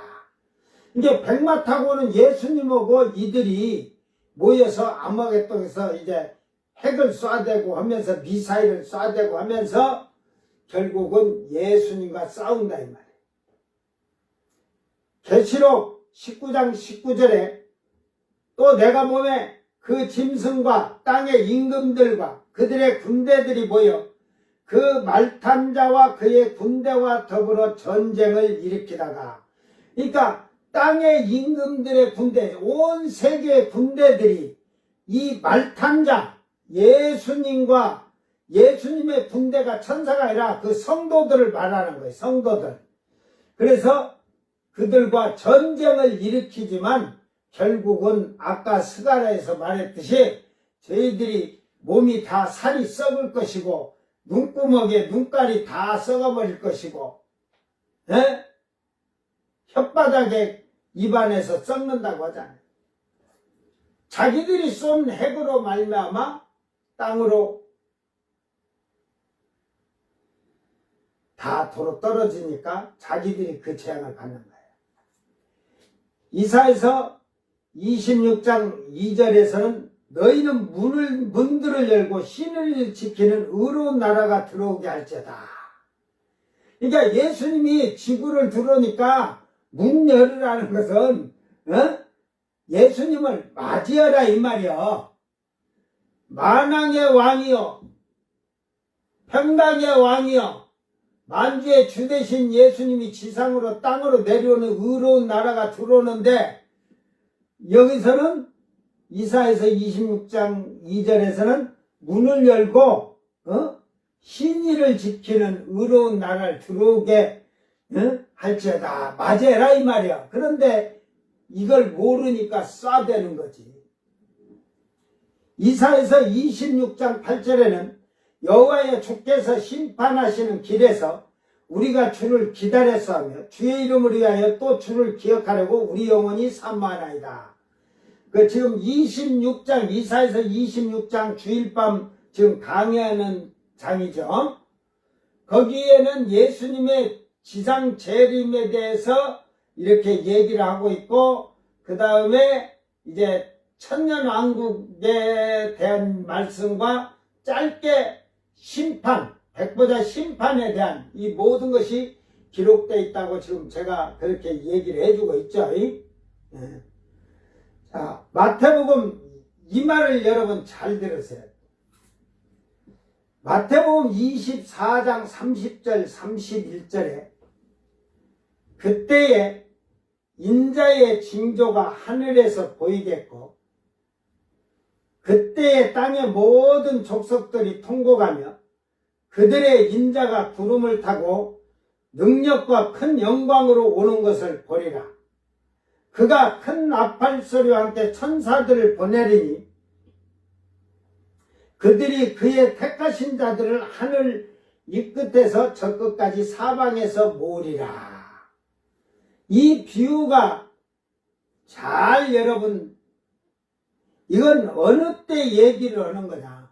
이게 백마 타고는 예수님하고 이들이 모여서 아마겟돈에서 이제 핵을 쏴대고 하면서 미사일을 쏴대고 하면서 결국은 예수님과 싸운다 이 말이에요. 계시록 19장 19절에 또 내가 몸에 그 짐승과 땅의 임금들과 그들의 군대들이 모여 그 말탄 자와 그의 군대와 더불어 전쟁을 일으키다가, 그러니까 땅의 임금들의 군대, 온 세계의 군대들이 이 말탄 자 예수님과 예수님의 군대가 천사가 아니라 그 성도들을 말하는 거예요. 성도들. 그래서 그들과 전쟁을 일으키지만 결국은 아까 스가랴에서 말했듯이 저희들이 몸이 다 살이 썩을 것이고 눈구멍에 눈깔이 다 썩어버릴 것이고, 에? 혓바닥에 입안에서 썩는다고 하잖아요. 자기들이 쏜 핵으로 말미암아 땅으로 다 도로 떨어지니까 자기들이 그 재앙을 받는 거예요. 이사야서 26장 2절에서는 너희는 문들을 열고 신을 지키는 의로운 나라가 들어오게 할지어다. 그러니까 예수님이 지구를 들어오니까 문 열으라는 것은 예수님을 맞이하라 이 말이요. 만왕의 왕이요 평강의 왕이요 만주의 주 되신 예수님이 지상으로 땅으로 내려오는 의로운 나라가 들어오는데, 여기서는 이사야서 26장 2절에서는 문을 열고 신의를 지키는 의로운 나라를 들어오게 할지어다 맞아라 이 말이야. 그런데 이걸 모르니까 쏴대는 거지. 이사야서 26장 8절에는 여호와의 주께서 심판하시는 길에서 우리가 주를 기다렸사오며 주의 이름을 위하여 또 주를 기억하려고 우리 영혼이 산모하나이다. 그 지금 26장 이사야서 26장 주일밤 지금 강의하는 장이죠. 거기에는 예수님의 지상 재림에 대해서 이렇게 얘기를 하고 있고, 그 다음에 이제 천년왕국에 대한 말씀과 짧게 심판, 백보자 심판에 대한 이 모든 것이 기록되어 있다고 지금 제가 그렇게 얘기를 해주고 있죠. 자, 마태복음 이 말을 여러분 잘 들으세요. 마태복음 24장 30절 31절에 그때에 인자의 징조가 하늘에서 보이겠고 그때에 땅의 모든 족속들이 통곡하며 그들의 인자가 구름을 타고 능력과 큰 영광으로 오는 것을 보리라. 그가 큰 나팔 소리와 함께 천사들을 보내리니 그들이 그의 택하신 자들을 하늘 이 끝에서 저 끝까지 사방에서 모으리라. 이 비유가 잘 여러분, 이건 어느 때 얘기를 하는 거냐.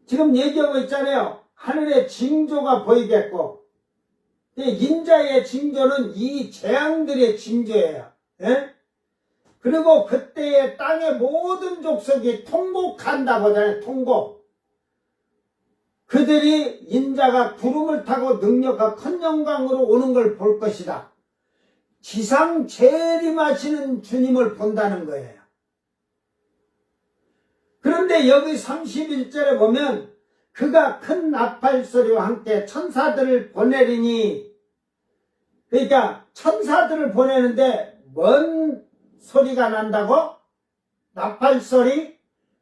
지금 얘기하고 있잖아요. 하늘에 징조가 보이겠고, 인자의 징조는 이 재앙들의 징조예요. 예? 그리고 그때의 땅의 모든 족속이 통곡한다고 하잖아요. 통곡. 그들이 인자가 구름을 타고 능력과 큰 영광으로 오는 걸 볼 것이다. 지상 재림하시는 주님을 본다는 거예요. 그런데 여기 31절에 보면 그가 큰 나팔 소리와 함께 천사들을 보내리니, 그러니까 천사들을 보내는데 뭔 소리가 난다고? 나팔 소리?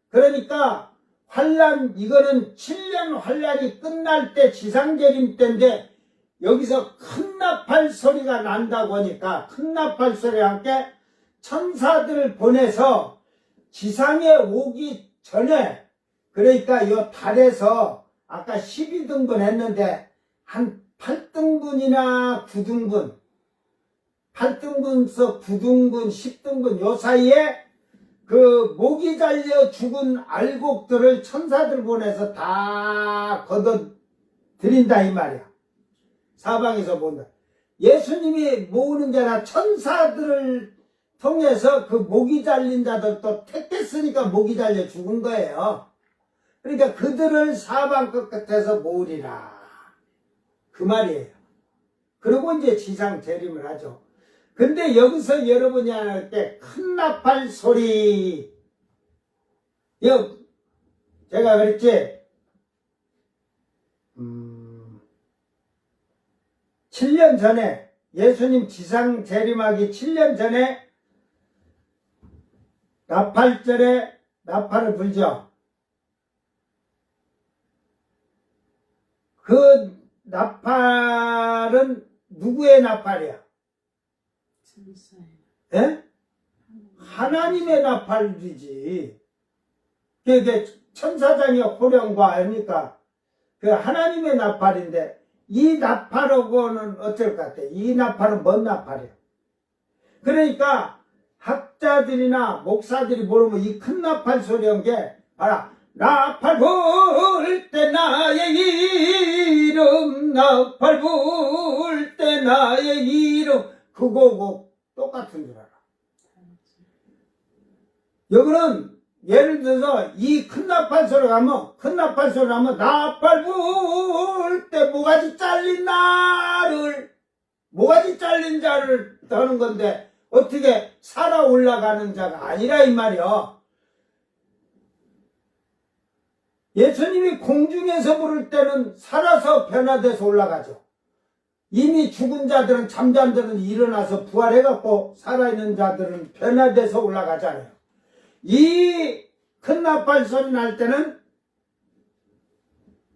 그러니까 환란, 이거는 7년 환란이 끝날 때 지상재림 때인데 여기서 큰 나팔 소리가 난다고 하니까 큰 나팔 소리와 함께 천사들을 보내서 지상에 오기 전에, 그러니까 이 달에서 아까 12등분 했는데 한 8등분이나 9등분, 8등분서 9등분, 10등분 요 사이에 그 목이 잘려 죽은 알곡들을 천사들 보내서 다 걷어 드린다 이 말이야. 사방에서 본다. 예수님이 모으는 게 아니라 천사들을 통해서 그 목이 잘린 자들도 택했으니까 목이 잘려 죽은 거예요. 그러니까 그들을 사방 끝에서 모으리라. 그 말이에요. 그리고 이제 지상 재림을 하죠. 근데 여기서 여러분이 할 때 큰 나팔 소리, 제가 그랬지, 7년 전에 예수님 지상 재림하기 7년 전에 나팔절에 나팔을 불죠. 그 나팔은 누구의 나팔이야? 예? 하나님의 나팔이지. 그게 천사장의 호령과 아닙니까? 그 하나님의 나팔인데 이 나팔하고는 어떨 것 같아? 이 나팔은 뭔 나팔이야? 그러니까 학자들이나 목사들이 모르면 이 큰 나팔 소리한 게 알아. 나팔 불 때 나의 이름, 나팔 불 때 나의 이름, 그거고 똑같은 줄 알아. 여기는 예를 들어서 이 큰 나팔 소리가 하면, 큰 나팔 소리가 하면 나팔 불 때 모가지 잘린 나를, 모가지 잘린 자를 떠는 건데 어떻게 살아 올라가는 자가 아니라 이 말이야. 예수님이 공중에서 부를 때는 살아서 변화돼서 올라가죠. 이미 죽은 자들은, 잠잔 자들은 일어나서 부활해갖고 살아있는 자들은 변화돼서 올라가잖아요. 이 큰 나팔 소리 날 때는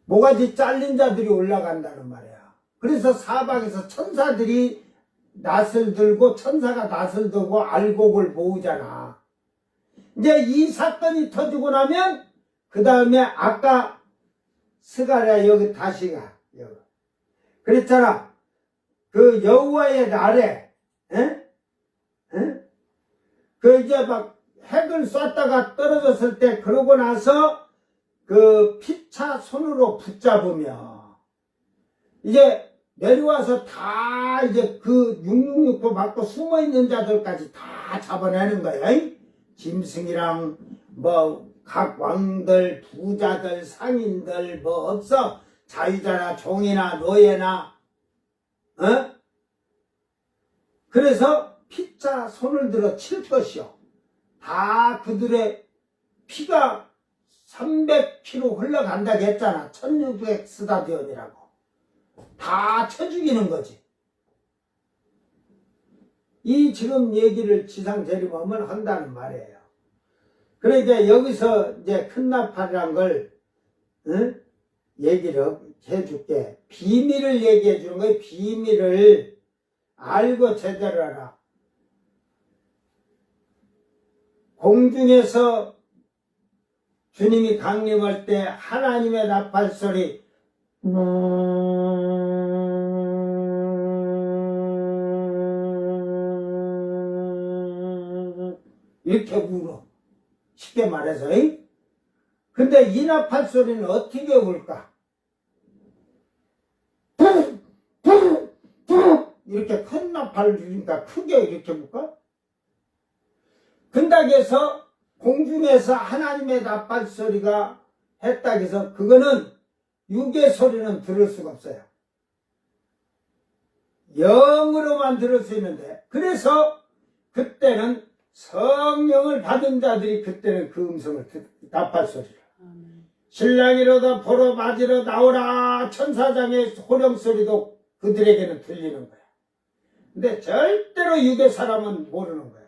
모가지 잘린 자들이 올라간다는 말이야. 그래서 사방에서 천사들이 낫을 들고, 천사가 낫을 들고 알곡을 모으잖아. 이제 이 사건이 터지고 나면 그 다음에 아까 스가랴 여기 다시 가. 여기. 그랬잖아. 그 여호와의 날에 그 이제 막 핵을 쐈다가 떨어졌을 때 그러고 나서 그 피차 손으로 붙잡으며 이제 내려와서 다 이제 그 666도 맞고 숨어있는 자들까지 다 잡아내는 거야. 짐승이랑 뭐 각 왕들, 부자들, 상인들 뭐 없어. 자유자나 종이나 노예나 그래서 피자 손을 들어 칠 것이요. 다 그들의 피가 300km 흘러간다고 했잖아. 1600 스타디움이라고. 다 쳐 죽이는 거지. 이 지금 얘기를 지상재림하면 한다는 말이에요. 그러니까 여기서 이제 큰 나팔이란 걸 얘기를 해줄게. 비밀을 얘기해 주는 거예요. 비밀을 알고 제대로 알아. 공중에서 주님이 강림할 때 하나님의 나팔 소리 이렇게 울어. 쉽게 말해서. 근데 이 나팔 소리는 어떻게 울까? 이렇게 큰 나팔을 울니까 크게 이렇게 울까? 근다고 해서 공중에서 하나님의 나팔 소리가 했다고 해서 그거는 육의 소리는 들을 수가 없어요. 영으로만 들을 수 있는데, 그래서 그때는 성령을 받은 자들이 그때는 그 음성을 나팔 소리를 신랑이로다 보러 맞으러 나오라 천사장의 호령 소리도 그들에게는 들리는 거야. 근데 절대로 육의 사람은 모르는 거야.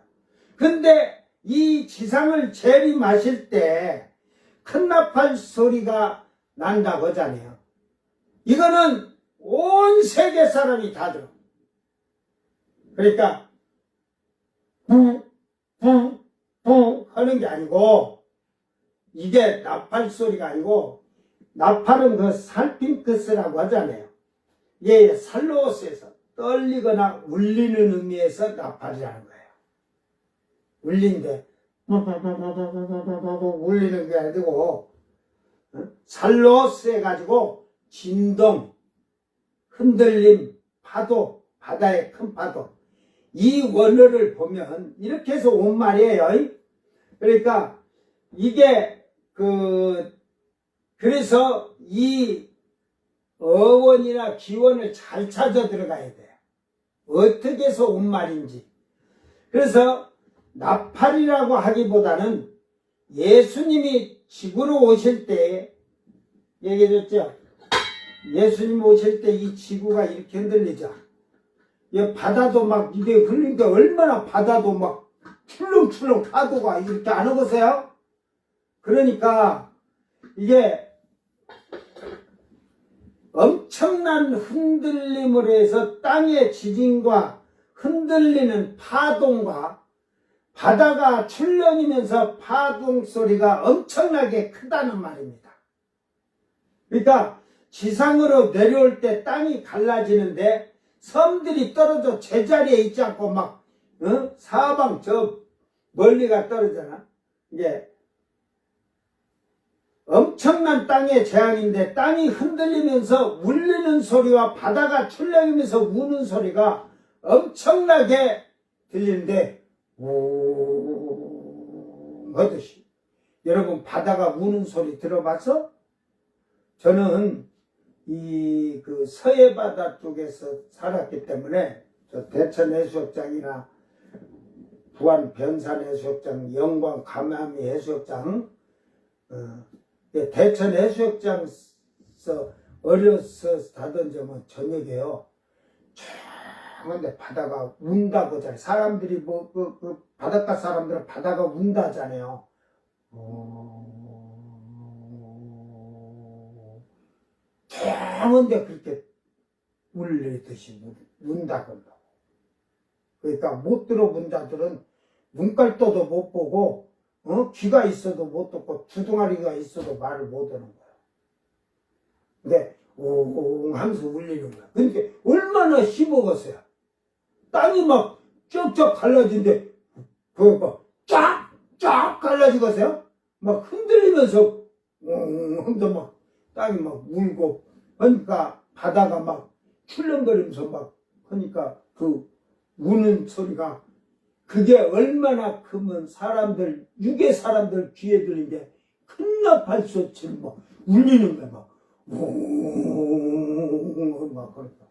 근데 이 지상을 재림하실 때 큰 나팔 소리가 난다고 하잖아요. 이거는 온 세계 사람이 다 들어. 그러니까 하는 게 아니고, 이게 나팔 소리가 아니고, 나팔은 그 살핀크스라고 하잖아요. 예, 살로스에서 떨리거나 울리는 의미에서 나팔이라는 거예요. 울린데 울리는 게 아니고 살로스 해가지고 진동, 흔들림, 파도, 바다의 큰 파도, 이 원어를 보면 이렇게 해서 온 말이에요. 그러니까 이게 그래서 이 어원이나 기원을 잘 찾아 들어가야 돼요. 어떻게 해서 온 말인지. 그래서 나팔이라고 하기보다는 예수님이 지구로 오실 때 얘기해줬죠. 예수님 오실 때 이 지구가 이렇게 흔들리죠. 이 바다도 막 이게 흘리니까 얼마나 바다도 막 출렁출렁 파도가 이렇게 안 오고서요. 그러니까 이게 엄청난 흔들림으로 해서 땅의 지진과 흔들리는 파동과 바다가 출렁이면서 파동 소리가 엄청나게 크다는 말입니다. 그러니까 지상으로 내려올 때 땅이 갈라지는데 섬들이 떨어져 제자리에 있지 않고 막 사방 저 멀리가 떨어지잖아. 이게 엄청난 땅의 재앙인데 땅이 흔들리면서 울리는 소리와 바다가 출렁이면서 우는 소리가 엄청나게 들리는데 오 하듯이. 여러분 바다가 우는 소리 들어봤어? 저는 이 그 서해 바다 쪽에서 살았기 때문에 저 대천 해수욕장이나 부안 변산 해수욕장, 영광 감암이 해수욕장 대천 해수욕장에서 어려서 하던 점은 저녁에요. 조용한데 바다가 운다고 하잖아요. 사람들이 그 바닷가 사람들은 바다가 운다 하잖아요. 조용한데 그렇게 울리듯이 운다고 한다고. 그러니까 못 들어본 자들은 눈깔도도 못 보고 귀가 있어도 못 듣고 두둥아리가 있어도 말을 못 하는 거야. 근데 옹 하면서 울리는 거야. 그러니까 얼마나 힘먹었어요. 땅이 막 쩍쩍 갈라진데 그거 막 쫙쫙 갈라지겠어요? 막 흔들리면서 하면서 막 땅이 막 울고 그러니까 바다가 막 출렁거리면서 막 하니까 그 우는 소리가 그게 얼마나 크면 사람들 육의 사람들 귀에 들리게 큰나 발소처럼 막 울리는 거야. 막 막 그러니까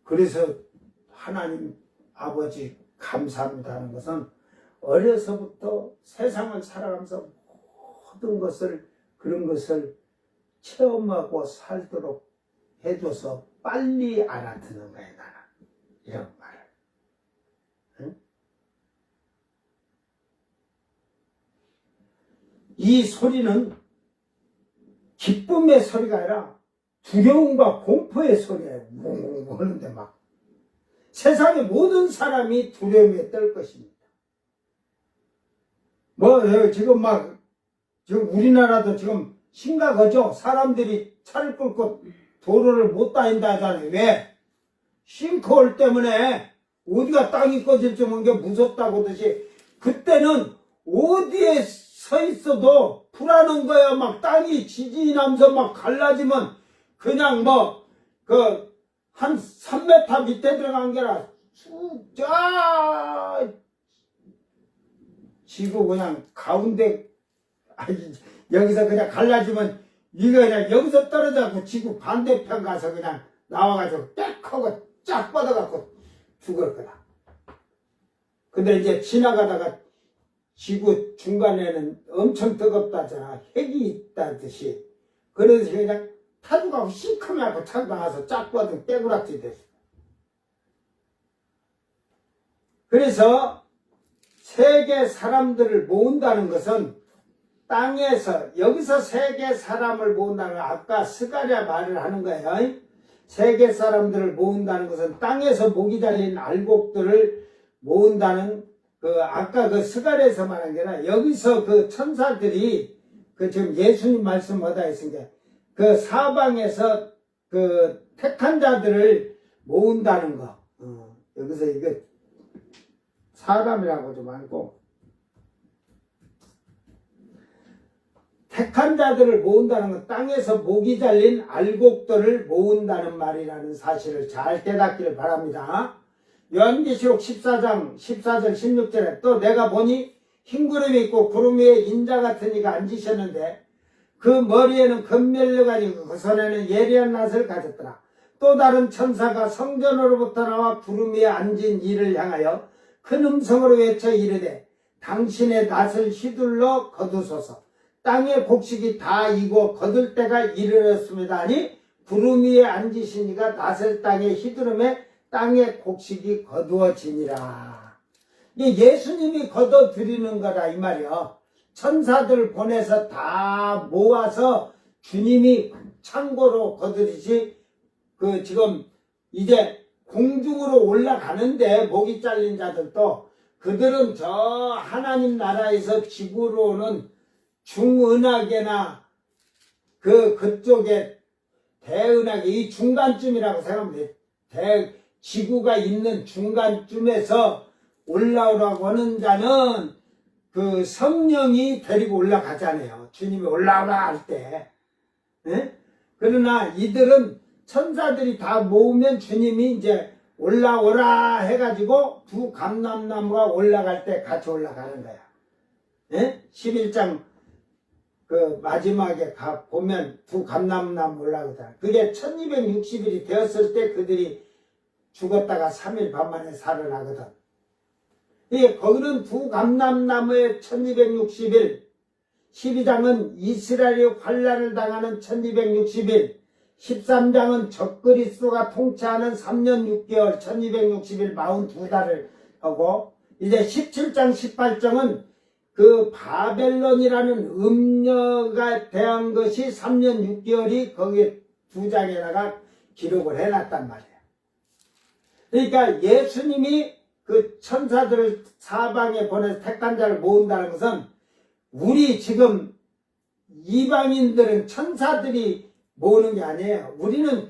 그래서 하나님 아버지 감사합니다 하는 것은 어려서부터 세상을 살아가면서 모든 것을 그런 것을 체험하고 살도록 해줘서 빨리 알아듣는 거야 나는 이런 말을. 응? 이 소리는 기쁨의 소리가 아니라 두려움과 공포의 소리예요. 하는데 막 세상의 모든 사람이 두려움에 떨 것입니다. 지금 지금 우리나라도 지금 심각하죠. 사람들이 차를 끌고 도로를 못 다닌다 하잖아요. 왜? 싱크홀 때문에 어디가 땅이 꺼질지 모르는 게 무섭다고 하듯이 그때는 어디에 서 있어도 불안한 거야. 막 땅이 지진이 나면서 막 갈라지면 그냥 한 3m 밑에 들어간 게 아니라 쫙 지구 그냥 가운데 여기서 그냥 갈라지면 이거 그냥 여기서 떨어져갖고 지구 반대편 가서 그냥 나와가지고 딱 하고 쫙 뻗어갖고 죽을 거다. 근데 이제 지나가다가 지구 중간에는 엄청 뜨겁다잖아. 핵이 있다듯이. 그래서 그냥 타주가고 시커매하고 타고 나가서 쫙 뻗은 깨구락지 됐어. 그래서 세계 사람들을 모은다는 것은 땅에서 여기서 세계 사람을 모은다는 건 아까 스가랴 말을 하는 거예요. 세계 사람들을 모은다는 것은 땅에서 목이 달린 알곡들을 모은다는 아까 스가랴에서 말한 게 아니라 여기서 그 천사들이 지금 예수님 말씀 얻어 있으니까 그 사방에서 그 택한 자들을 모은다는 거. 여기서 이거 사람이라고 좀 알고 택한 자들을 모은다는 건 땅에서 목이 잘린 알곡들을 모은다는 말이라는 사실을 잘 깨닫기를 바랍니다. 요한계시록 14장 14절 16절에 또 내가 보니 흰 구름이 있고 구름 위에 인자 같은 이가 앉으셨는데 그 머리에는 금면류가 있고 그 손에는 예리한 낫을 가졌더라. 또 다른 천사가 성전으로부터 나와 구름 위에 앉은 이를 향하여 큰 음성으로 외쳐 이르되 당신의 낫을 휘둘러 거두소서. 땅의 곡식이 다 익어 거둘 때가 이르렀습니다 하니 구름 위에 앉으신 이가 낫을 땅에 휘두르매 땅의 곡식이 거두어지니라. 예수님이 거둬들이는 거다 이 말이요. 천사들 보내서 다 모아서 주님이 창고로 거두듯이 지금 이제 공중으로 올라가는데 목이 잘린 자들도 그들은 저 하나님 나라에서 지구로 오는 중은하계나 그쪽에 대은하계 이 중간쯤이라고 생각하면 돼. 지구가 있는 중간쯤에서 올라오라고 하는 자는 그 성령이 데리고 올라가잖아요. 주님이 올라오라 할 때. 네? 그러나 이들은 천사들이 다 모으면 주님이 이제 올라오라 해가지고 두 감람나무가 올라갈 때 같이 올라가는 거야. 네? 11장 마지막에 보면 두 감람나무 올라가잖아. 그게 1260일이 되었을 때 그들이 죽었다가 3일 반 만에 살아나거든. 거기는 두 감람나무에 1260일 12장은 이스라엘이 환란을 당하는 1260일, 13장은 적그리스도가 통치하는 3년 6개월 1260일 42달을 하고, 이제 17장 18장은 그 바벨론이라는 음녀가 대한 것이 3년 6개월이 거기에 2장에다가 기록을 해놨단 말이에요. 그러니까 예수님이 그 천사들을 사방에 보내서 택한 자를 모은다는 것은, 우리 지금 이방인들은 천사들이 모으는 게 아니에요. 우리는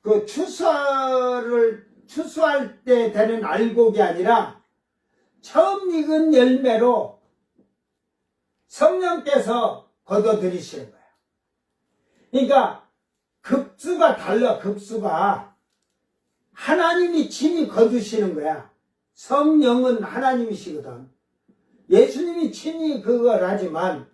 그 추수할 때 되는 알곡이 아니라 처음 익은 열매로 성령께서 거둬들이시는 거예요. 그러니까 급수가 달라. 급수가 하나님이 친히 거두시는 거야. 성령은 하나님이시거든. 예수님이 친히 그걸 하지만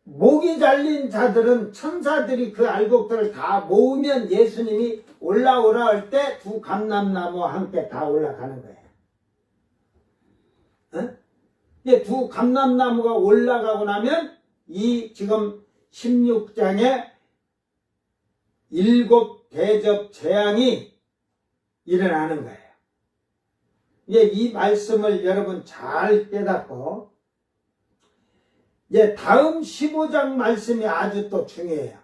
목이 잘린 자들은 천사들이 그 알곡들을 다 모으면 예수님이 올라오라 할 때 2 감람나무와 함께 다 올라가는 거예요. 어? 이제 2 감람나무가 올라가고 나면 이 지금 16장에 7 대접 재앙이 일어나는 거예요. 이제 이 말씀을 여러분 잘 깨닫고, 이제 다음 15장 말씀이 아주 또 중요해요.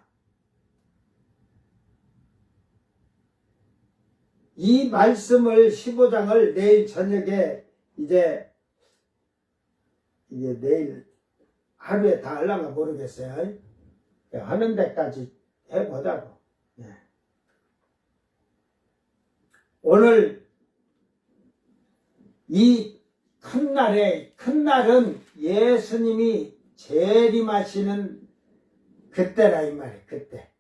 이 말씀을 15장을 내일 저녁에 이제 내일 하루에 다 하려나 모르겠어요. 하는 데까지 해보자고. 오늘 이 큰 날은 예수님이 재림하시는 그때라 이 말이에요. 그때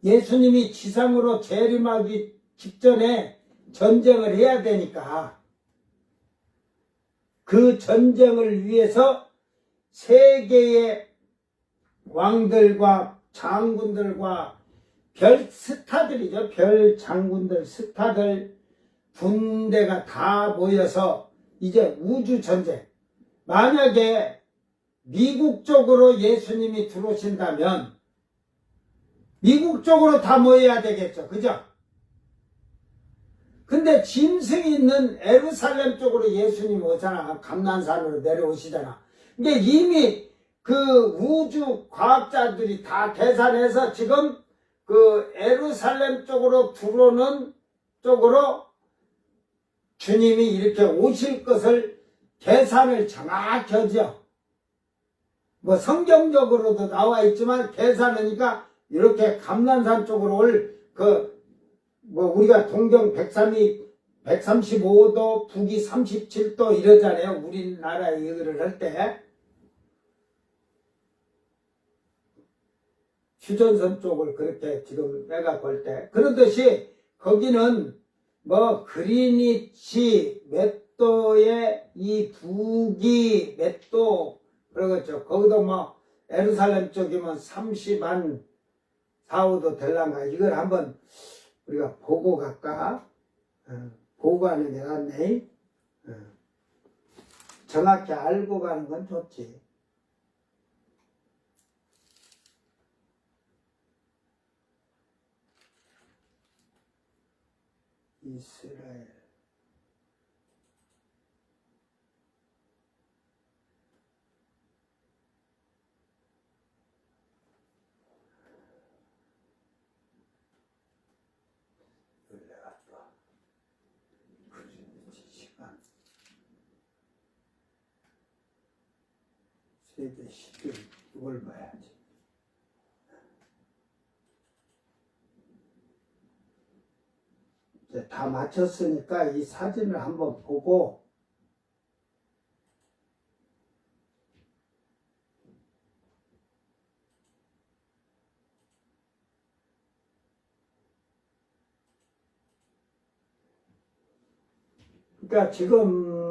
예수님이 지상으로 재림하기 직전에 전쟁을 해야 되니까, 그 전쟁을 위해서 세계의 왕들과 장군들과 별 스타들이죠. 별 장군들, 스타들 군대가 다 모여서 이제 우주 전쟁. 만약에 미국 쪽으로 예수님이 들어오신다면 미국 쪽으로 다 모여야 되겠죠. 그죠? 근데 짐승이 있는 예루살렘 쪽으로 예수님 오잖아. 감난산으로 내려오시잖아. 근데 이미 그 우주 과학자들이 다 계산해서 지금 그 예루살렘 쪽으로 들어오는 쪽으로 주님이 이렇게 오실 것을 계산을 정확히 하죠. 뭐 성경적으로도 나와 있지만 계산하니까 이렇게 감난산 쪽으로 올 우리가 동경 135도 북위 37도 이러잖아요. 우리나라에 이거를 할 때. 휴전선 쪽을 그렇게 지금 내가 볼 때. 그러듯이 거기는 뭐 그리니치 몇 도의 이 북위 몇 도 그러겠죠. 거기도 뭐 예루살렘 쪽이면 30한 4, 5도 될란가. 이걸 한번 우리가 보고 갈까? 보고 가는 게 낫네. 정확히 알고 가는 건 좋지. 이스라엘. 세대 10일 이걸 봐야지. 이제 다 마쳤으니까 이 사진을 한번 보고 그러니까 지금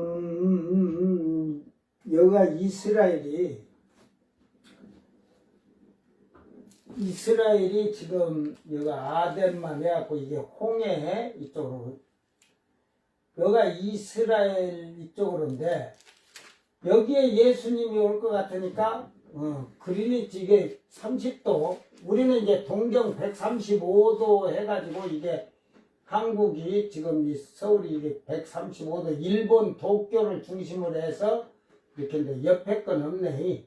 여기가 이스라엘이 지금 여기가 아덴만 해갖고 이게 홍해 이쪽으로 여기가 이스라엘 이쪽으로인데 여기에 예수님이 올 것 같으니까 그리니치 이게 30도 우리는 이제 동경 135도 해가지고 이게 한국이 지금 이 서울이 이게 135도 일본 도쿄를 중심으로 해서 이렇게 인데 옆에 건 없네.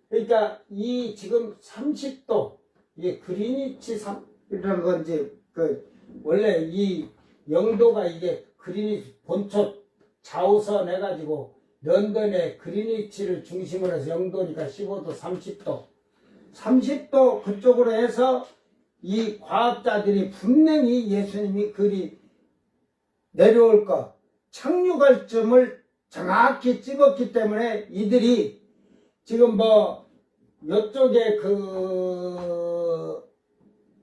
그러니까 이 지금 30도 이게 그리니치 이런 건지 그 원래 이 영도가 이게 그리니치 본초 좌우선 해가지고 런던의 그리니치를 중심으로 해서 영도니까 15도 30도 그쪽으로 해서 이 과학자들이 분명히 예수님이 그리 내려올 것 착륙할 점을 정확히 찍었기 때문에 이들이 지금 뭐 이쪽에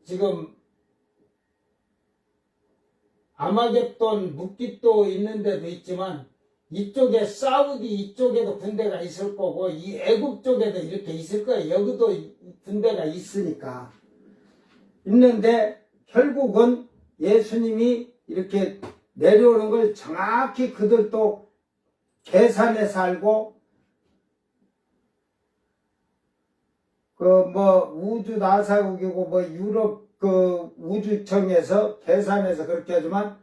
지금 아마겟돈 묵깃도 있는 데도 있지만 이쪽에 사우디 이쪽에도 군대가 있을 거고 이 애국 쪽에도 이렇게 있을 거예요. 여기도 군대가 있으니까 있는데 결국은 예수님이 이렇게 내려오는 걸 정확히 그들도 계산해서 알고 그 뭐 우주 나사국이고 뭐 유럽 그 우주청에서 계산해서 그렇게 하지만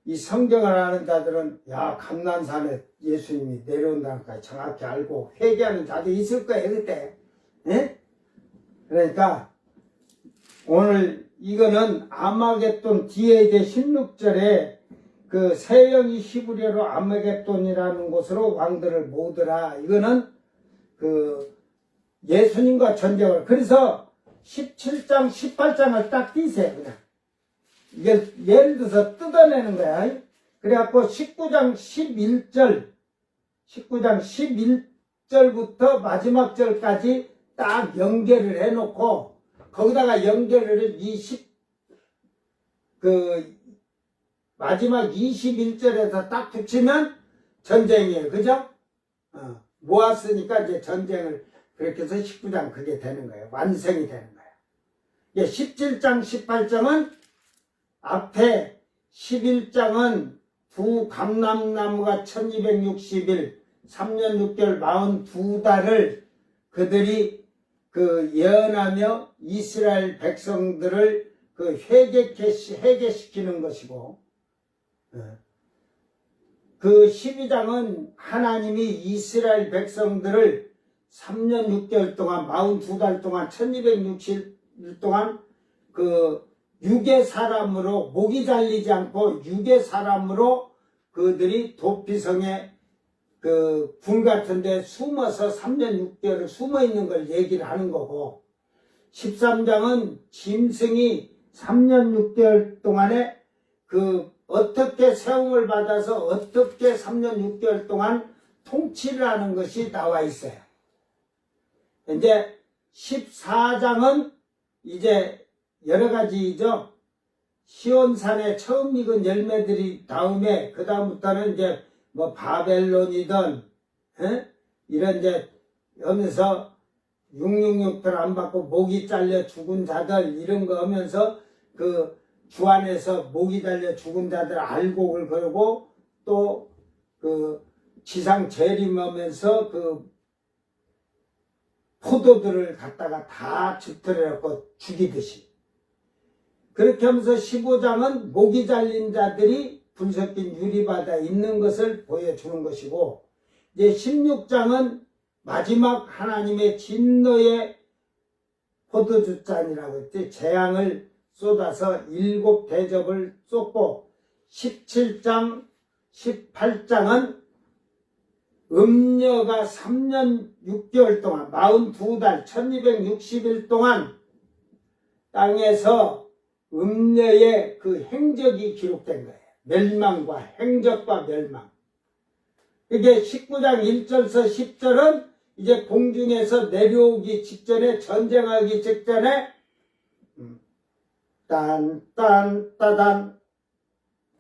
이 성경을 아는 자들은 야 감난산에 예수님이 내려온다는 걸 정확히 알고 회개하는 자도 있을 거예요 그때. 예? 그러니까 오늘 이거는 아마겟돈 뒤에 이제 16절에 그 세영이 히브리어로 아마겟돈이라는 곳으로 왕들을 모으더라. 이거는 그 예수님과 전쟁을 그래서 17장 18장을 딱 띄세요 그냥. 이게 예를 들어서 뜯어내는 거야. 그래갖고 19장 11절부터 마지막 절까지 딱 연결을 해놓고 거기다가 연결을 마지막 21절에서 딱 붙이면 전쟁이에요. 그죠? 모았으니까 이제 전쟁을 그렇게 해서 19장 그게 되는 거예요. 완성이 되는 거예요. 17장 18장은 앞에 11장은 두 감람나무가 1260일 3년 6개월 42달을 그들이 그 예언하며 이스라엘 백성들을 그 회개시키는 것이고 그 12장은 하나님이 이스라엘 백성들을 3년 6개월 동안 42달 동안 1260일 동안 그 육의 사람으로 목이 잘리지 않고 육의 사람으로 그들이 도피성에 그 굴 같은 데 숨어서 3년 6개월을 숨어 있는 걸 얘기를 하는 거고 13장은 짐승이 3년 6개월 동안에 그 어떻게 세움을 받아서 어떻게 3년 6개월 동안 통치를 하는 것이 나와 있어요. 이제 14장은 이제 여러 가지죠. 시온산에 처음 익은 열매들이 다음에 그 다음부터는 이제 뭐 바벨론이든 이런 이제 하면서 666들 안 받고 목이 잘려 죽은 자들 이런 거 하면서 그 주안에서 목이 잘려 죽은 자들 알곡을 걸고 또 그 지상 재림하면서 그 포도들을 갖다가 다 짙어내고 죽이듯이 그렇게 하면서 15장은 목이 잘린 자들이 불 섞인 유리바다에 있는 것을 보여주는 것이고 이제 16장은 마지막 하나님의 진노의 포도주잔이라고 했지 재앙을 쏟아서 7 대접을 쏟고 17장 18장은 음녀가 3년 6개월 동안 42달 1260일 동안 땅에서 음녀의 그 행적이 기록된 거예요. 멸망과 행적과 멸망. 이게 19장 1절에서 10절은 이제 공중에서 내려오기 직전에 전쟁하기 직전에 딴딴따단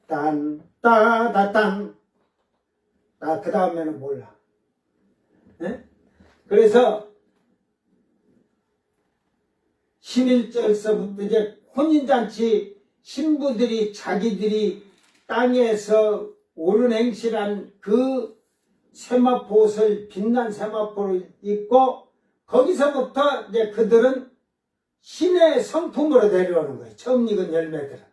딴따다단 그 다음에는 몰라. 네? 그래서 11절서부터 이제 혼인잔치 신부들이 자기들이 땅에서 오른행실한 그 세마포 옷을 빛난 세마포를 입고 거기서부터 이제 그들은 신의 성품으로 내려오는 거예요. 처음 익은 열매들은.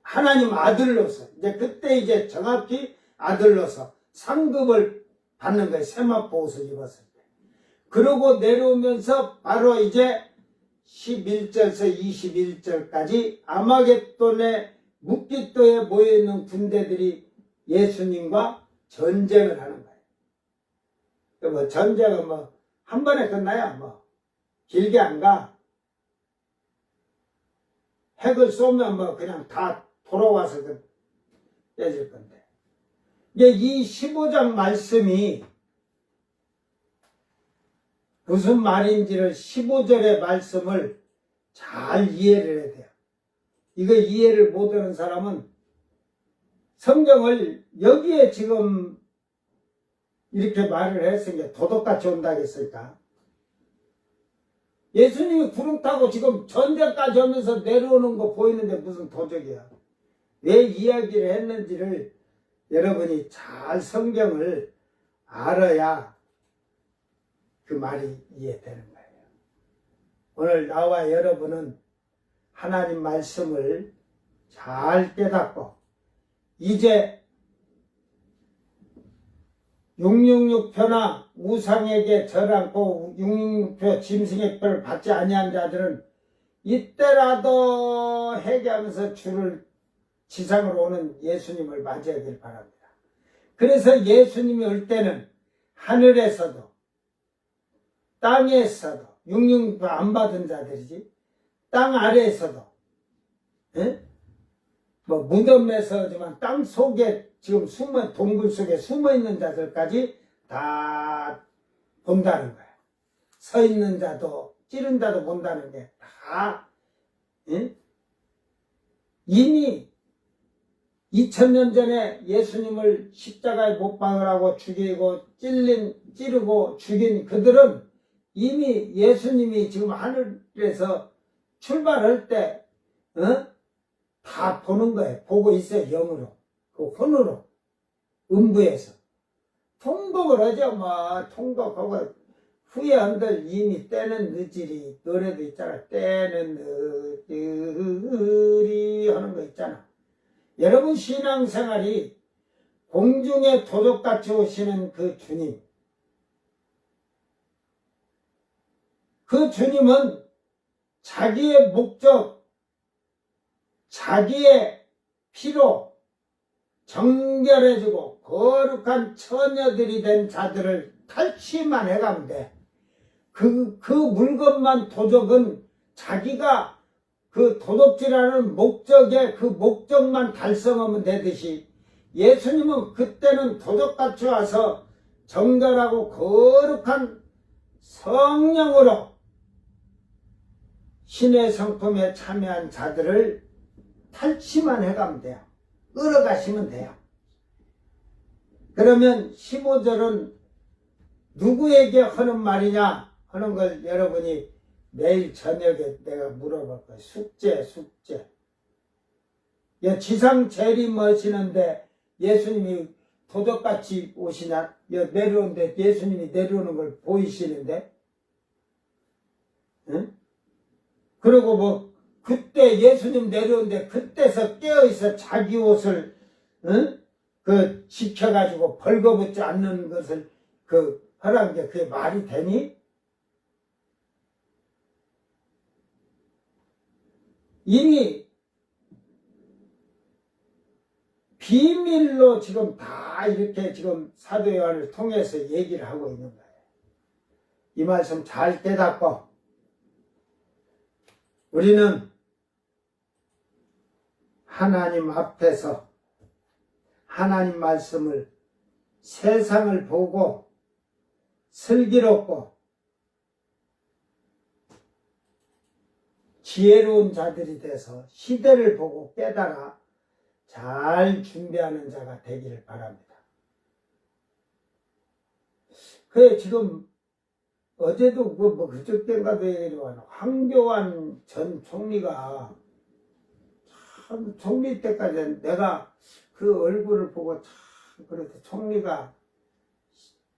하나님 아들로서 이제 그때 이제 정확히 아들로서 상급을 받는 거예요. 세마포 옷을 입었을 때. 그러고 내려오면서 바로 이제 11절에서 21절까지 아마겟돈의 묵깃도에 모여있는 군대들이 예수님과 전쟁을 하는 거예요. 뭐 전쟁은 뭐 한 번에 끝나야 뭐 길게 안 가. 핵을 쏘면 뭐 그냥 다 돌아와서 깨질 건데. 이제 이 15장 말씀이 무슨 말인지를 15절의 말씀을 잘 이해를 해야 돼요. 이거 이해를 못하는 사람은 성경을 여기에 지금 이렇게 말을 했으니까 도덕같이 온다겠을까? 예수님이 구름 타고 지금 전쟁까지 하면서 내려오는 거 보이는데 무슨 도적이야? 왜 이야기를 했는지를 여러분이 잘 성경을 알아야 그 말이 이해되는 거예요. 오늘 나와 여러분은 하나님 말씀을 잘 깨닫고 이제 666표나 우상에게 절하고 666표 짐승의 표를 받지 아니한 자들은 이때라도 회개하면서 주를 지상으로 오는 예수님을 맞이하길 바랍니다. 그래서 예수님이 올 때는 하늘에서도 땅에서도 666표 안 받은 자들이지 땅 아래에서도 뭐 무덤에서지만 땅 속에 지금 동굴 속에 숨어 있는 자들까지 다 본다는 거야. 서 있는 자도 찌른 자도 본다는 게 다 이미 2000년 전에 예수님을 십자가에 못 박으라고 찌르고 죽인 그들은 이미 예수님이 지금 하늘에서 출발할 때 다 보는 거예요. 보고 있어요. 영으로. 그 혼으로. 음부에서. 통곡을 하죠. 뭐 통곡하고 후에 한들 이미 때는 늦으리. 노래도 있잖아. 때는 늦으리 하는 거 있잖아. 여러분 신앙생활이 공중에 도적같이 오시는 그 주님. 그 주님은 자기의 목적, 자기의 피로 정결해지고 거룩한 처녀들이 된 자들을 탈취만 해가면 돼. 그 물건만 도적은 자기가 그 도둑질하는 목적에 그 목적만 달성하면 되듯이 예수님은 그때는 도적같이 와서 정결하고 거룩한 성령으로 신의 성품에 참여한 자들을 탈취만 해가면 돼요. 끌어가시면 돼요. 그러면 15절은 누구에게 하는 말이냐 하는 걸 여러분이 내일 저녁에 내가 물어볼 거예요. 숙제. 지상 재림하시는데 예수님이 도적같이 오시냐? 내려오는데 예수님이 내려오는 걸 보이시는데? 응? 그리고 뭐 그때 예수님 내려오는데 그때서 깨어있어 자기 옷을 지켜가지고 벌거벗지 않는 것을 하라는 게 그게 말이 되니? 이미 비밀로 지금 다 이렇게 지금 사도 요한을 통해서 얘기를 하고 있는 거예요. 이 말씀 잘 깨닫고 우리는 하나님 앞에서 하나님 말씀을 세상을 보고 슬기롭고 지혜로운 자들이 돼서 시대를 보고 깨달아 잘 준비하는 자가 되기를 바랍니다. 그래 지금 어제도 그저께인가도 얘기했지만 황교안 전 총리가 참 총리 때까지 내가 그 얼굴을 보고 참 그렇게 총리가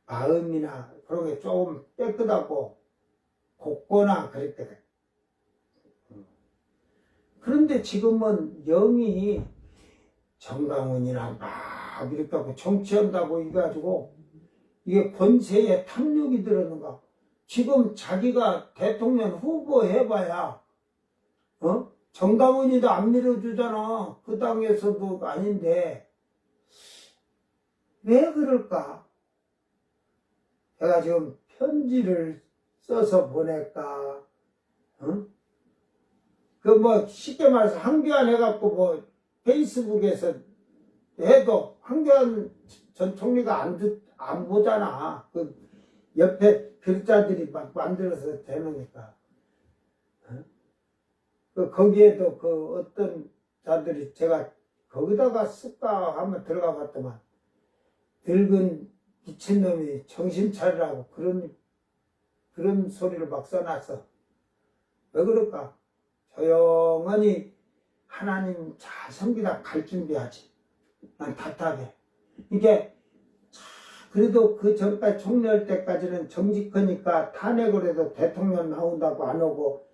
마음이나 그런 게 조금 깨끗하고 곱거나 그랬거든. 그런데 지금은 영이 정강훈이랑 막 이렇게 하고 정치한다고 해가지고 이게 권세에 탐욕이 들었는가. 지금 자기가 대통령 후보 해봐야 정강훈이도 안 밀어주잖아. 그 당에서도 아닌데 왜 그럴까? 제가 지금 편지를 써서 보낼까? 그 뭐 쉽게 말해서 황교안 해갖고 뭐 페이스북에서 해도 황교안 전 총리가 안 보잖아. 그 옆에 글자들이 막 만들어서 되니까. 그 거기에도 그 어떤 자들이 제가 거기다가 쓸까 하면 들어가 봤더만 늙은 미친놈이 정신 차리라고 그런 소리를 막 써놨어. 왜 그럴까? 조용히 하나님 잘 섬기다 갈 준비하지. 난 답답해. 이게 그래도 그 전까지 총리할 때까지는 정직하니까 탄핵을 해도 대통령 나온다고 안 오고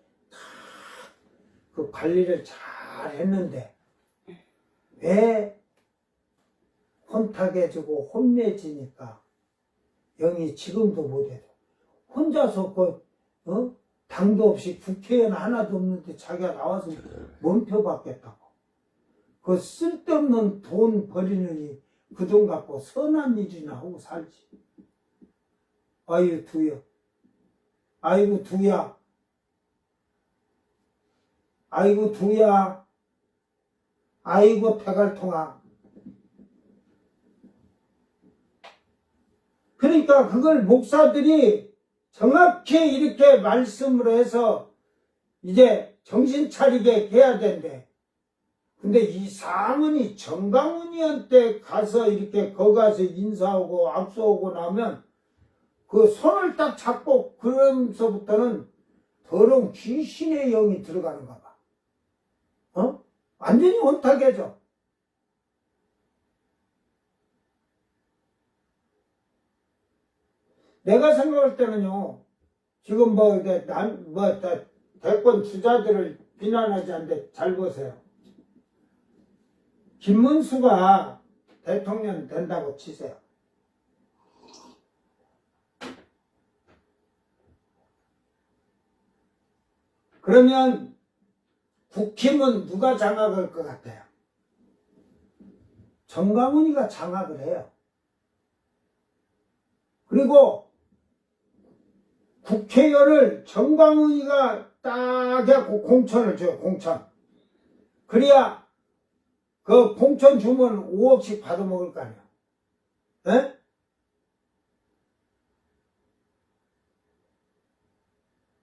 그 관리를 잘 했는데 왜 혼탁해지고 혼내지니까 영이 지금도 못해도 혼자서 당도 없이 국회의원 하나도 없는데 자기가 나와서 몸표 받겠다고. 그 쓸데없는 돈 버리느니 그 돈 갖고 선한 일이나 하고 살지. 아유 두야. 아이고 두야. 아이고 두야. 아이고 패갈통아. 그러니까 그걸 목사들이 정확히 이렇게 말씀을 해서 이제 정신 차리게 해야 된대. 근데 이 상은이 정강훈이한테 가서 이렇게 거기 가서 인사하고 악수하고 나면 그 손을 딱 잡고 그러면서부터는 더러운 귀신의 영이 들어가는가 봐. 완전히 혼탁해져. 내가 생각할 때는요, 지금 대권 주자들을 비난하지 않는데 잘 보세요. 김문수가 대통령 된다고 치세요. 그러면 국힘은 누가 장악할 것 같아요? 정강훈이가 장악을 해요. 그리고 국회의원을 정강훈이가 딱 해갖고 공천을 줘요. 공천. 그래야 그 공천 주면 5억씩 받아먹을 거 아니야. 에?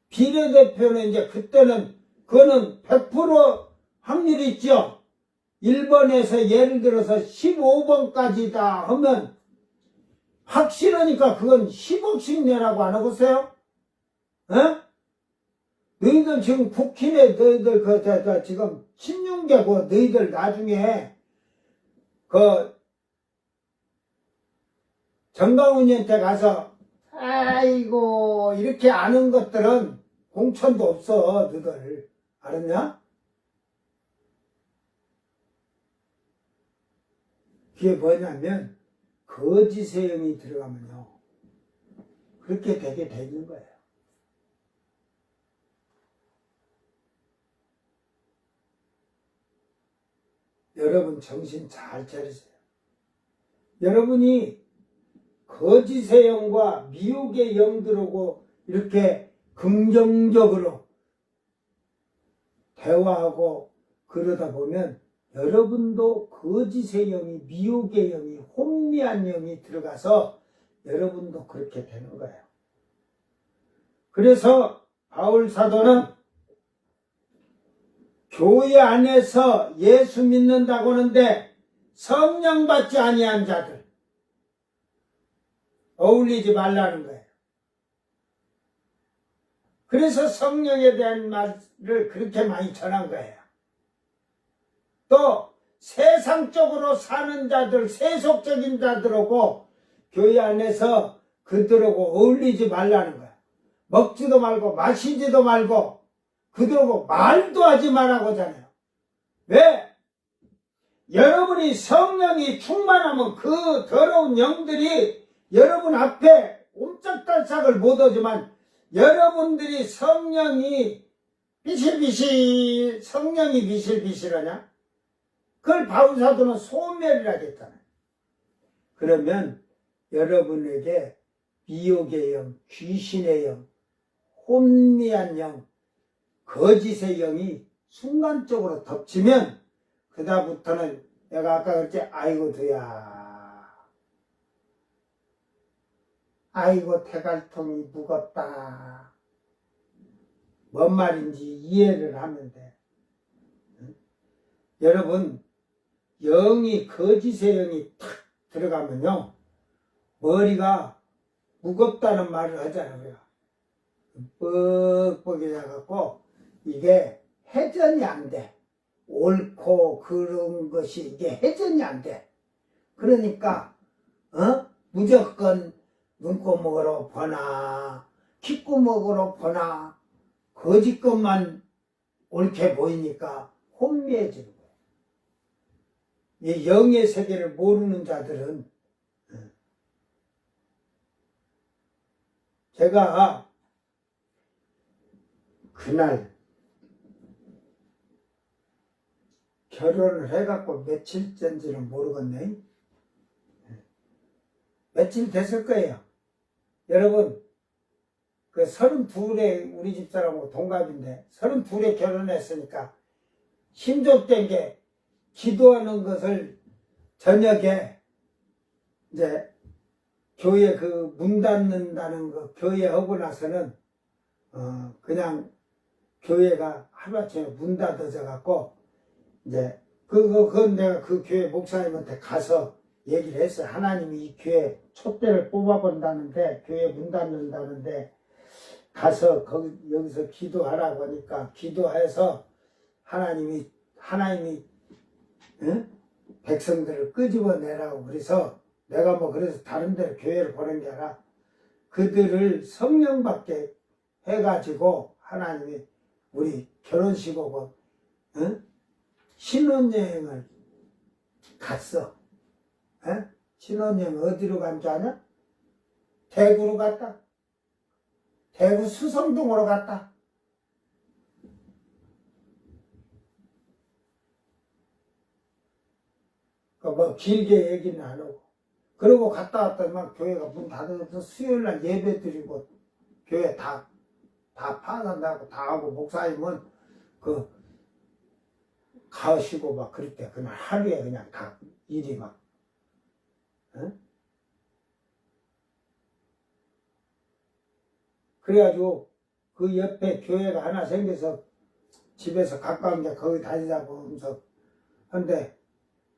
비례대표는 이제 그때는 그거는 100% 확률이 있죠. 1번에서 예를 들어서 15번까지다 하면 확실하니까 그건 10억씩 내라고 안 하겠어요? 에? 너희들 지금 국힘에 너희들 지금 16개고 너희들 나중에 정강훈이한테 가서 아이고 이렇게 아는 것들은 공천도 없어. 너희들 알았냐? 그게 뭐냐면 거짓의 영이 들어가면요 그렇게 되게 되는 거예요. 여러분 정신 잘 차리세요. 여러분이 거짓의 영과 미혹의 영들하고 이렇게 긍정적으로 대화하고 그러다 보면 여러분도 거짓의 영이, 미혹의 영이, 혼미한 영이 들어가서 여러분도 그렇게 되는 거예요. 그래서 바울 사도는 교회 안에서 예수 믿는다고 하는데 성령 받지 아니한 자들 어울리지 말라는 거예요. 그래서 성령에 대한 말을 그렇게 많이 전한 거예요. 또 세상적으로 사는 자들, 세속적인 자들하고 교회 안에서 그들하고 어울리지 말라는 거야. 먹지도 말고 마시지도 말고 그들하고 말도 하지 말라고잖아요. 왜? 여러분이 성령이 충만하면 그 더러운 영들이 여러분 앞에 옴짝달싹을 못하지만 여러분들이 성령이 비실비실하냐? 그걸 바울사도는 소멸이라 했잖아요. 그러면 여러분에게 미혹의 영, 귀신의 영, 혼미한 영, 거짓의 영이 순간적으로 덮치면 그다음부터는 내가 아까 그랬지, 아이고 두야, 아이고 태갈통이 무겁다. 뭔 말인지 이해를 하면 돼. 응? 여러분, 영이, 거짓의 영이 탁 들어가면요, 머리가 무겁다는 말을 하잖아요. 뻑뻑해져갖고 이게 회전이 안 돼. 옳고 그런 것이 이게 회전이 안 돼. 그러니까 무조건 눈구멍으로 보나 귓구멍으로 보나 거짓 것만 옳게 보이니까 혼미해지는 거예요. 이 영의 세계를 모르는 자들은, 제가 그날 결혼을 해갖고 며칠 전지는 모르겠네. 며칠 됐을 거예요. 여러분, 그 32에 우리 집사람하고 동갑인데 32에 결혼했으니까 힘족된 게 기도하는 것을 저녁에 이제 교회 그 문 닫는다는 거 교회 하고 나서는 그냥 교회가 하루아침에 문 닫아져 갖고 이제 그건 내가 그 교회 목사님한테 가서 얘기를 했어요. 하나님이 이 교회 촛대를 뽑아본다는데 교회 문 닫는다는데 가서 여기서 기도하라고 하니까 기도해서 하나님이 백성들을 끄집어내라고 그래서 내가 뭐 그래서 다른 데로 교회를 보낸 게 아니라 그들을 성령 받게 해가지고 하나님이 우리 결혼식 오고 신혼여행을 갔어. 신혼여행 어디로 간 줄 아냐? 대구로 갔다. 대구 수성동으로 갔다. 뭐 길게 얘기는 안 하고. 그러고 갔다 왔더니만 교회가 문 닫아서 수요일날 예배 드리고 교회 다 파산다고 다 하고 목사님은 가시고 막 그랬대. 그날 하루에 그냥 다 일이 막. 그래가지고 그 옆에 교회가 하나 생겨서 집에서 가까운 게 거기 다니자고 하면서 근데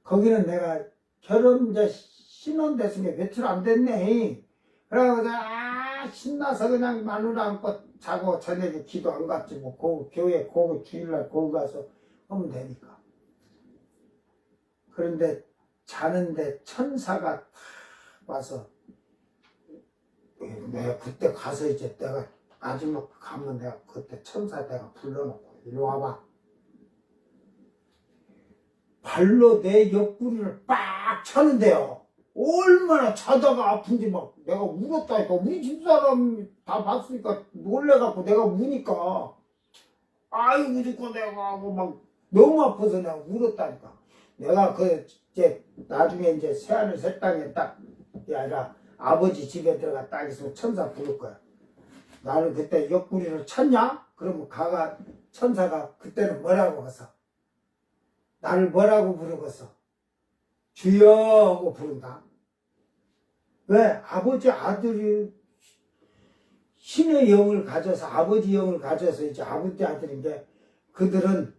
거기는 내가 결혼 이제 신혼 됐으니까 며칠 안 됐네. 그래가지고 신나서 그냥 마누라 안고 자고 저녁에 기도 안 갔지 뭐 교회 거기 주일날 거기 가서 하면 되니까. 그런데 자는데 천사가 탁 와서 내가 그때 가서 이제 내가 마지막 가면 내가 그때 천사 내가 불러놓고 이리 와봐. 발로 내 옆구리를 빡 차는데요. 얼마나 자다가 아픈지 막 내가 울었다니까. 우리 집사람 다 봤으니까 놀래갖고 내가 우니까 아이고 죽고 내가 하고 막 너무 아파서 내가 울었다니까. 내가 이제 나중에 이제 새하늘 새 땅에 딱이 아니라 아버지 집에 들어가 딱 있으면 천사 부를 거야. 나는 그때 옆구리를 찼냐? 그러면 천사가 그때는 뭐라고 했어? 나를 뭐라고 부르겠어? 주여 하고 부른다. 왜? 아버지 아들이 신의 영을 가져서 아버지 영을 가져서 이제 아버지 아들인데 그들은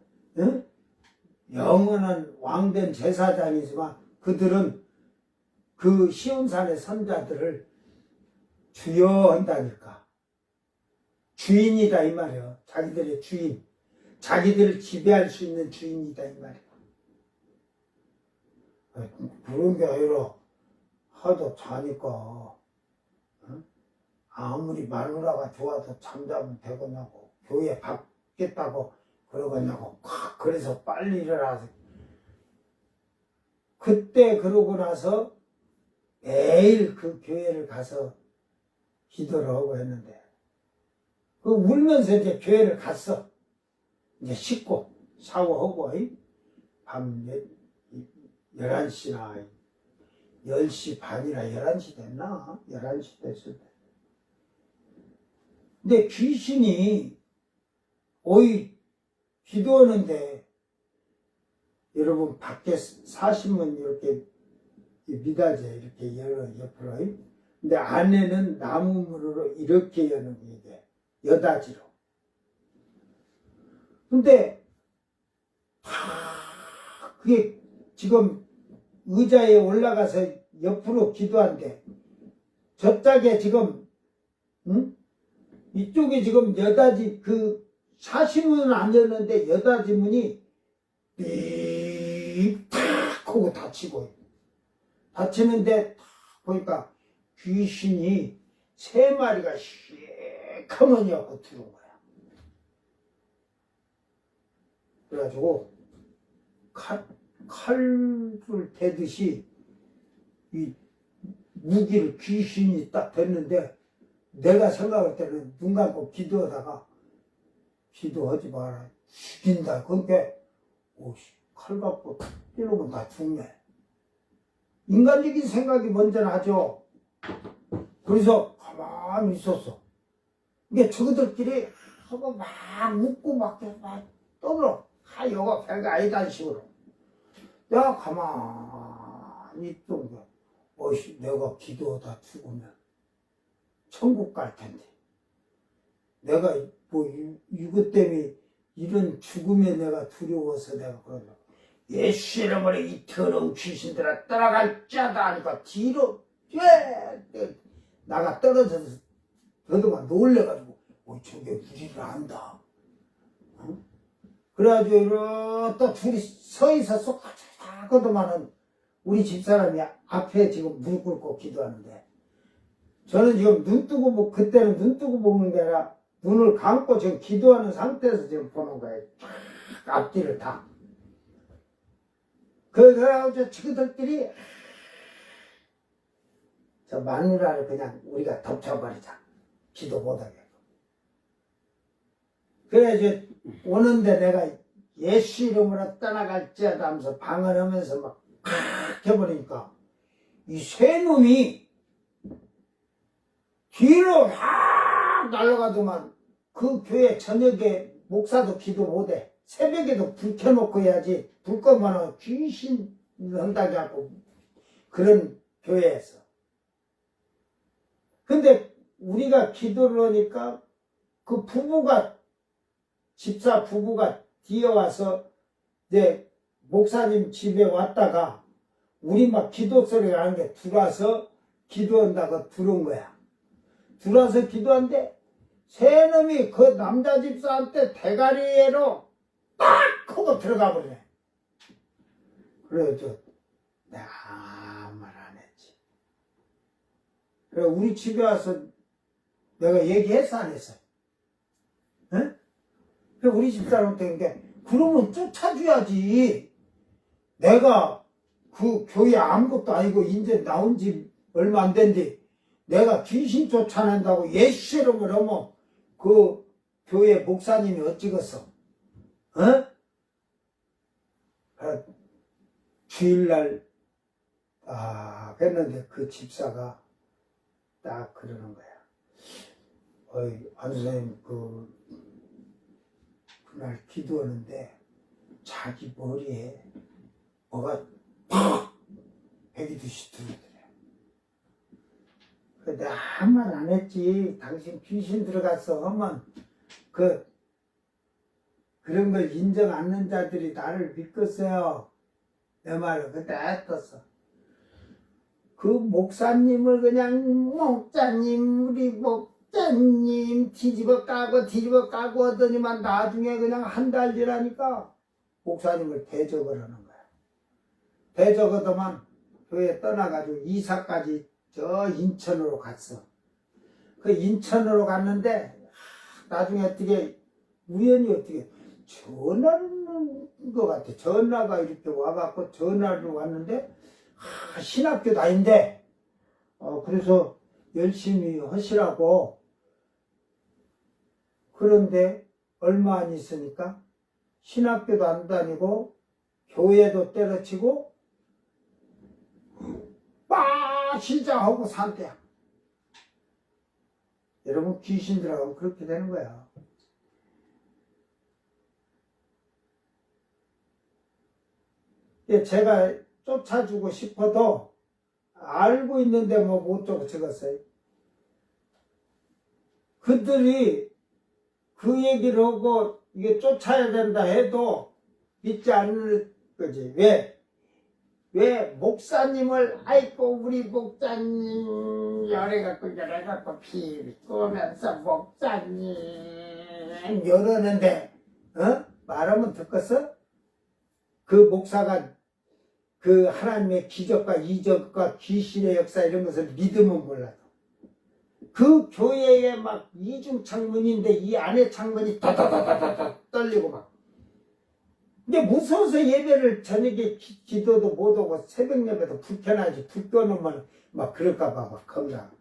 영원한 왕된 제사장이지만 그들은 그 시온산의 선자들을 주여 한다니까. 주인이다 이 말이야. 자기들의 주인. 자기들을 지배할 수 있는 주인이다 이 말이야. 그런 게 아니라 하도 자니까 아무리 마누라가 좋아도 잠자면 되겠냐고, 교회 받겠다고 그러겠냐고, 그래서 빨리 일어나서. 그때 그러고 나서 매일 그 교회를 가서 기도를 하고 했는데, 그 울면서 이제 교회를 갔어. 이제 씻고 샤워하고 밤 11시나 10시 반이나 11시 됐나? 11시 됐을 때. 근데 귀신이 오이 기도하는데, 여러분 밖에 사시면 이렇게 미닫이 이렇게 열어 옆으로. 근데 안에는 나무물로 이렇게 여는 게 여닫이로. 근데 그게 지금 의자에 올라가서 옆으로 기도한대. 저짝에 지금 이쪽에 지금 여닫이 그 사시문은 안 열는데 여닫이 문이 삐탁 하고 닫히는데 탁 보니까 귀신이 3마리가 시커먼이 갖고 들어온 거야. 그래가지고 칼을 대듯이 이 무기를 귀신이 딱 댔는데, 내가 생각할 때는 눈 감고 기도하다가 기도하지 마라, 죽인다. 그러니까 오씨, 칼 갖고 이러면 다 죽네. 인간적인 생각이 먼저 나죠. 그래서 가만히 있었어. 이게 저들끼리 하고 막 웃고 막 떠들어. 여가 별거 아니다 식으로. 내가 가만히 있던 거야. 오씨, 내가 기도하다 죽으면 천국 갈 텐데, 내가 뭐 이것 때문에 이런 죽음에 내가 두려워서 내가 그러냐. 예수 이름으로 이 더러운 귀신들아 떠나갈 자다 하니까 뒤로 나가 떨어져서 너도만 놀래가지고 저게 우리를 안다. 그래가지고 이렇게 둘이 서 있었어. 하거든만은 우리 집사람이 앞에 지금 무릎 꿇고 기도하는데, 저는 지금 눈 뜨고 그때는 눈 뜨고 보는 게 아니라 눈을 감고 지금 기도하는 상태에서 지금 보는 거예요. 앞뒤를 다. 그래가지고 저들끼리 저 마누라를 그냥 우리가 덮쳐버리자. 기도 못하게. 그래서 오는데 내가 예수 이름으로 떠나갈지어다 하면서 방언하면서 막 해버리니까 이 세 놈이 뒤로 확 날아가더만. 그 교회 저녁에 목사도 기도 못해. 새벽에도 불 켜놓고 해야지. 불 꺼면 귀신 한다고 하고 그런 교회에서. 근데 우리가 기도를 하니까 그 부부가, 집사 부부가 뛰어와서 이제 목사님 집에 왔다가 우리 막 기도 소리가 나는 게 들어와서 기도한다고 들어온 거야. 들어와서 기도하는데 세 놈이 그 남자 집사한테 대가리로 딱 하고 들어가 버리네. 그래서 내가 아무 말 안 했지. 그래 우리 집에 와서 내가 얘기했어 안 했어? 응? 그래 우리 집사람한테 그러니까 그러면 쫓아줘야지. 내가 그 교회 아무것도 아니고 이제 나온 지 얼마 안 된데 내가 귀신 쫓아낸다고 예수 이름을 하면 그 교회 목사님이 어찌겠어? 어? 주일날 했는데 그 집사가 딱 그러는 거야. 어이 안 선생님 그날 기도하는데 자기 머리에 뭐가 팍 베기듯이 들어오더래. 내가 한 말 안 했지. 당신 귀신 들어갔어 하면 그런 걸 인정 않는 자들이 나를 믿겠어요. 내 말을 그때 했었어. 그 목사님을 그냥 목자님 우리 목자님 뒤집어 까고 하더니만 나중에 그냥 한 달 지나니까 목사님을 대접을 하는 거야. 대저거더만 교회 떠나가지고 이사까지 저 인천으로 갔어. 그 인천으로 갔는데 나중에 어떻게 우연히 어떻게 전화는 것 같아. 전화가 이렇게 와갖고 전화를 왔는데 신학교 다닌대. 그래서 열심히 하시라고. 그런데 얼마 안 있으니까 신학교도 안 다니고 교회도 때려치고 시장하고 산대야. 여러분 귀신 들어가면 그렇게 되는 거야. 제가 쫓아주고 싶어도 알고 있는데 뭐 못 쫓아갔어요. 그들이 그 얘기를 하고 이게 쫓아야 된다 해도 믿지 않는 거지. 왜 목사님을 아이고 우리 목사님 열애갖고 비꼬면서 목사님 이러는데 말하면 듣겠어? 그 목사가 그 하나님의 기적과 이적과 귀신의 역사 이런 것을 믿으면 몰라도 그 교회에 막 이중 창문인데 이 안에 창문이 다다다다다 떨리고 막 근데 무서워서 예배를 저녁에 기도도 못 오고 새벽 예배도 불편하지. 불 꺼놓으면 막 그럴까봐 막 겁나.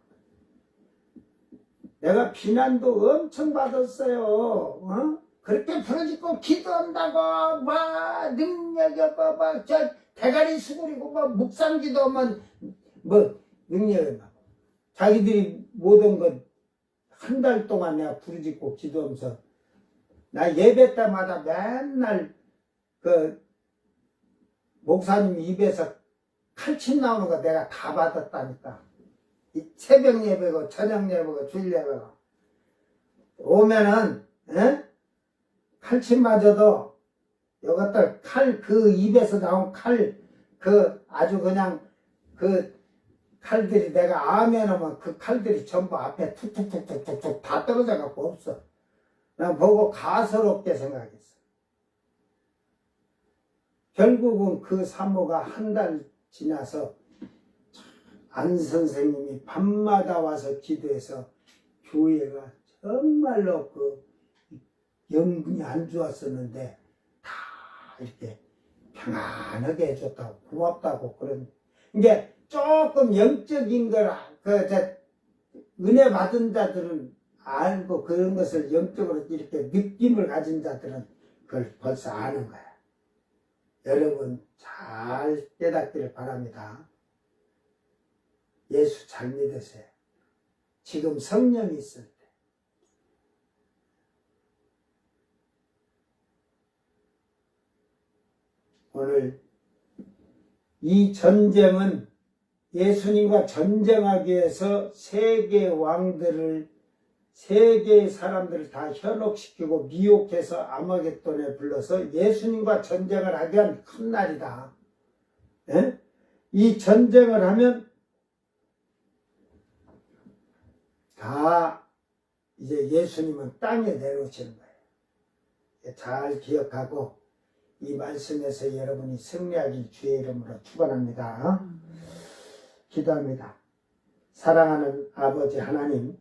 내가 비난도 엄청 받았어요. 그렇게 부르짖고 기도한다고 막 능력이 없고 막 저 대가리 수그리고 막 묵상 기도하면 뭐 능력이 막 자기들이 모든 것 한 달 동안 내가 부르짖고 기도하면서 나 예배 때마다 맨날 그 목사님 입에서 칼침 나오는 거 내가 다 받았다니까. 이 새벽 예배고 저녁 예배고 주일 예배고 오면은 칼침 맞아도 요것들 칼 그 입에서 나온 칼 그 아주 그냥 그 칼들이 내가 아멘하면 그 칼들이 전부 앞에 툭툭툭툭툭 다 떨어져 갖고 없어. 난 보고 가소롭게 생각했어. 결국은 그 사모가 한 달 지나서 안 선생님이 밤마다 와서 기도해서 교회가 정말로 그 영분이 안 좋았었는데 다 이렇게 평안하게 해줬다고 고맙다고 그런 이게 조금 영적인 걸 은혜 받은 자들은 알고 그런 것을 영적으로 이렇게 느낌을 가진 자들은 그걸 벌써 아는 거야. 여러분 잘 깨닫기를 바랍니다. 예수 잘 믿으세요. 지금 성령이 있을 때 오늘 이 전쟁은 예수님과 전쟁하기 위해서 세계 왕들을 세계의 사람들을 다 현혹시키고 미혹해서 아마겟돈에 불러서 예수님과 전쟁을 하기 위한 큰 날이다. 예? 이 전쟁을 하면 다 이제 예수님은 땅에 내려오시는 거예요. 잘 기억하고 이 말씀에서 여러분이 승리하길 주의 이름으로 축원합니다. 기도합니다. 사랑하는 아버지 하나님,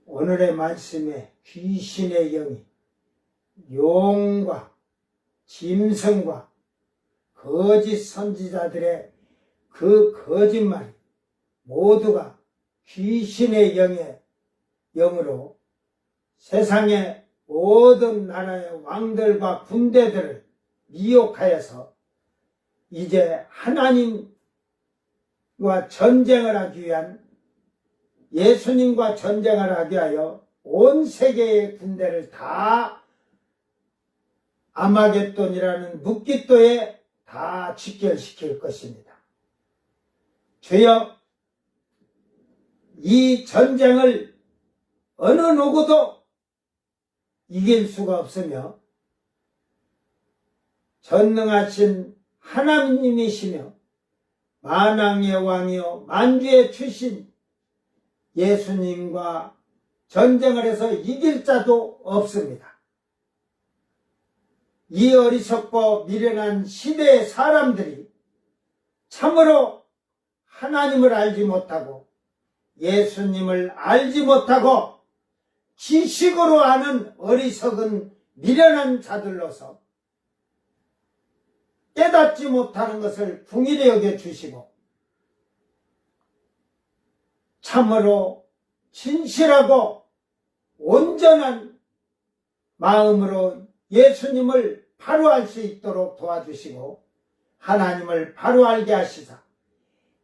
오늘의 말씀에 귀신의 영이 용과 짐승과 거짓 선지자들의 그 거짓말이 모두가 귀신의 영으로 세상의 모든 나라의 왕들과 군대들을 미혹하여서 이제 하나님과 전쟁을 하기 위한 예수님과 전쟁을 하기 위하여 온 세계의 군대를 다 아마겟돈이라는 묵깃도에 다 직결시킬 것입니다. 주여, 이 전쟁을 어느 누구도 이길 수가 없으며 전능하신 하나님이시며 만왕의 왕이요 만주의 주신 예수님과 전쟁을 해서 이길 자도 없습니다. 이 어리석고 미련한 시대의 사람들이 참으로 하나님을 알지 못하고 예수님을 알지 못하고 지식으로 아는 어리석은 미련한 자들로서 깨닫지 못하는 것을 긍휼히 여겨 주시고 참으로 진실하고 온전한 마음으로 예수님을 바로 알 수 있도록 도와주시고 하나님을 바로 알게 하시사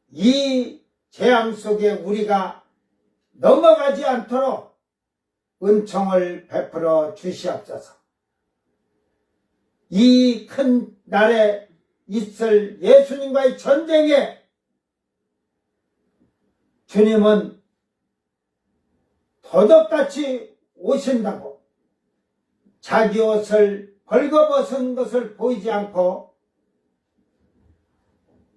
이 재앙 속에 우리가 넘어가지 않도록 은총을 베풀어 주시옵소서. 이 큰 날에 있을 예수님과의 전쟁에 주님은 도덕같이 오신다고 자기 옷을 벌거벗은 것을 보이지 않고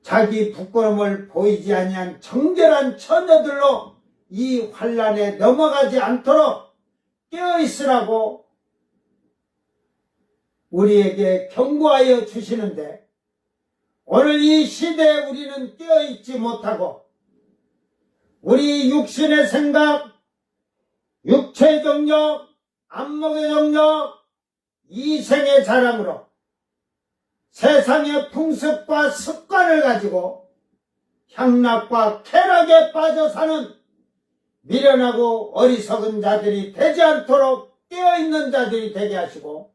자기 부끄러움을 보이지 아니한 정결한 처녀들로 이 환난에 넘어가지 않도록 깨어있으라고 우리에게 경고하여 주시는데 오늘 이 시대에 우리는 깨어있지 못하고 우리 육신의 생각, 육체의 정력, 안목의 정력, 이생의 자랑으로 세상의 풍습과 습관을 가지고 향락과 쾌락에 빠져 사는 미련하고 어리석은 자들이 되지 않도록 깨어있는 자들이 되게 하시고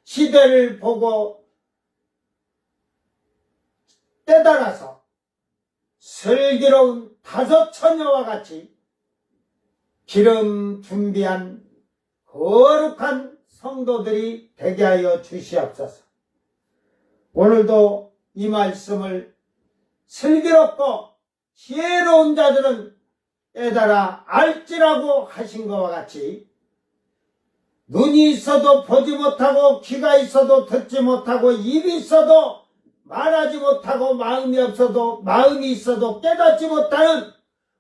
시대를 보고 깨달아서 슬기로운 다섯 처녀와 같이 기름 준비한 거룩한 성도들이 되게 하여 주시옵소서. 오늘도 이 말씀을 슬기롭고 지혜로운 자들은 깨달아 알지라고 하신 것과 같이 눈이 있어도 보지 못하고 귀가 있어도 듣지 못하고 입이 있어도 말하지 못하고 마음이 있어도 깨닫지 못하는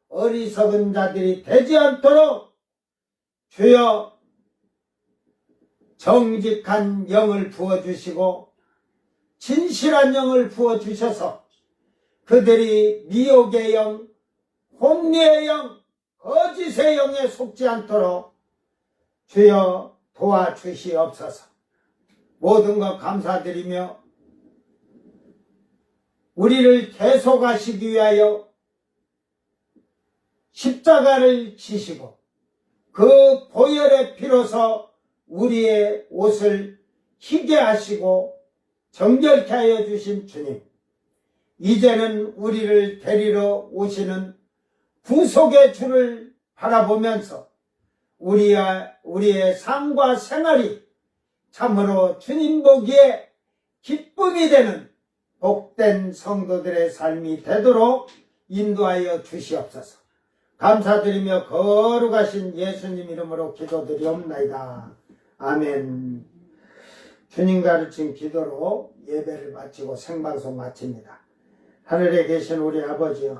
어리석은 자들이 되지 않도록 주여 정직한 영을 부어주시고 진실한 영을 부어주셔서 그들이 미혹의 영, 혼미의 영, 거짓의 영에 속지 않도록 주여 도와주시옵소서. 모든 것 감사드리며 우리를 대속하시기 위하여 십자가를 지시고 그 보혈의 피로서 우리의 옷을 희게 하시고 정결케 하여 주신 주님, 이제는 우리를 데리러 오시는 구속의 주를 바라보면서 우리의 삶과 생활이 참으로 주님 보기에 기쁨이 되는 복된 성도들의 삶이 되도록 인도하여 주시옵소서. 감사드리며 거룩하신 예수님 이름으로 기도드리옵나이다. 아멘. 주님 가르친 기도로 예배를 마치고 생방송 마칩니다. 하늘에 계신 우리 아버지여,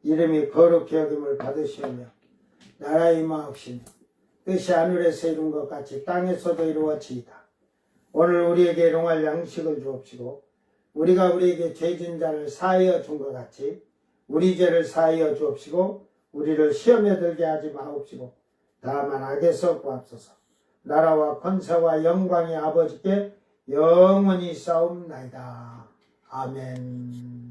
이름이 거룩히 여김을 받으시오며 나라의 임하옵시며 뜻이 하늘에서 이룬 것 같이 땅에서도 이루어지이다. 오늘 우리에게 일용할 양식을 주옵시고 우리가 우리에게 죄진 자를 사하여 준 것 같이 우리 죄를 사하여 주옵시고 우리를 시험에 들게 하지 마옵시고 다만 악에서 구하옵소서. 나라와 권세와 영광이 아버지께 영원히 싸움나이다. 아멘.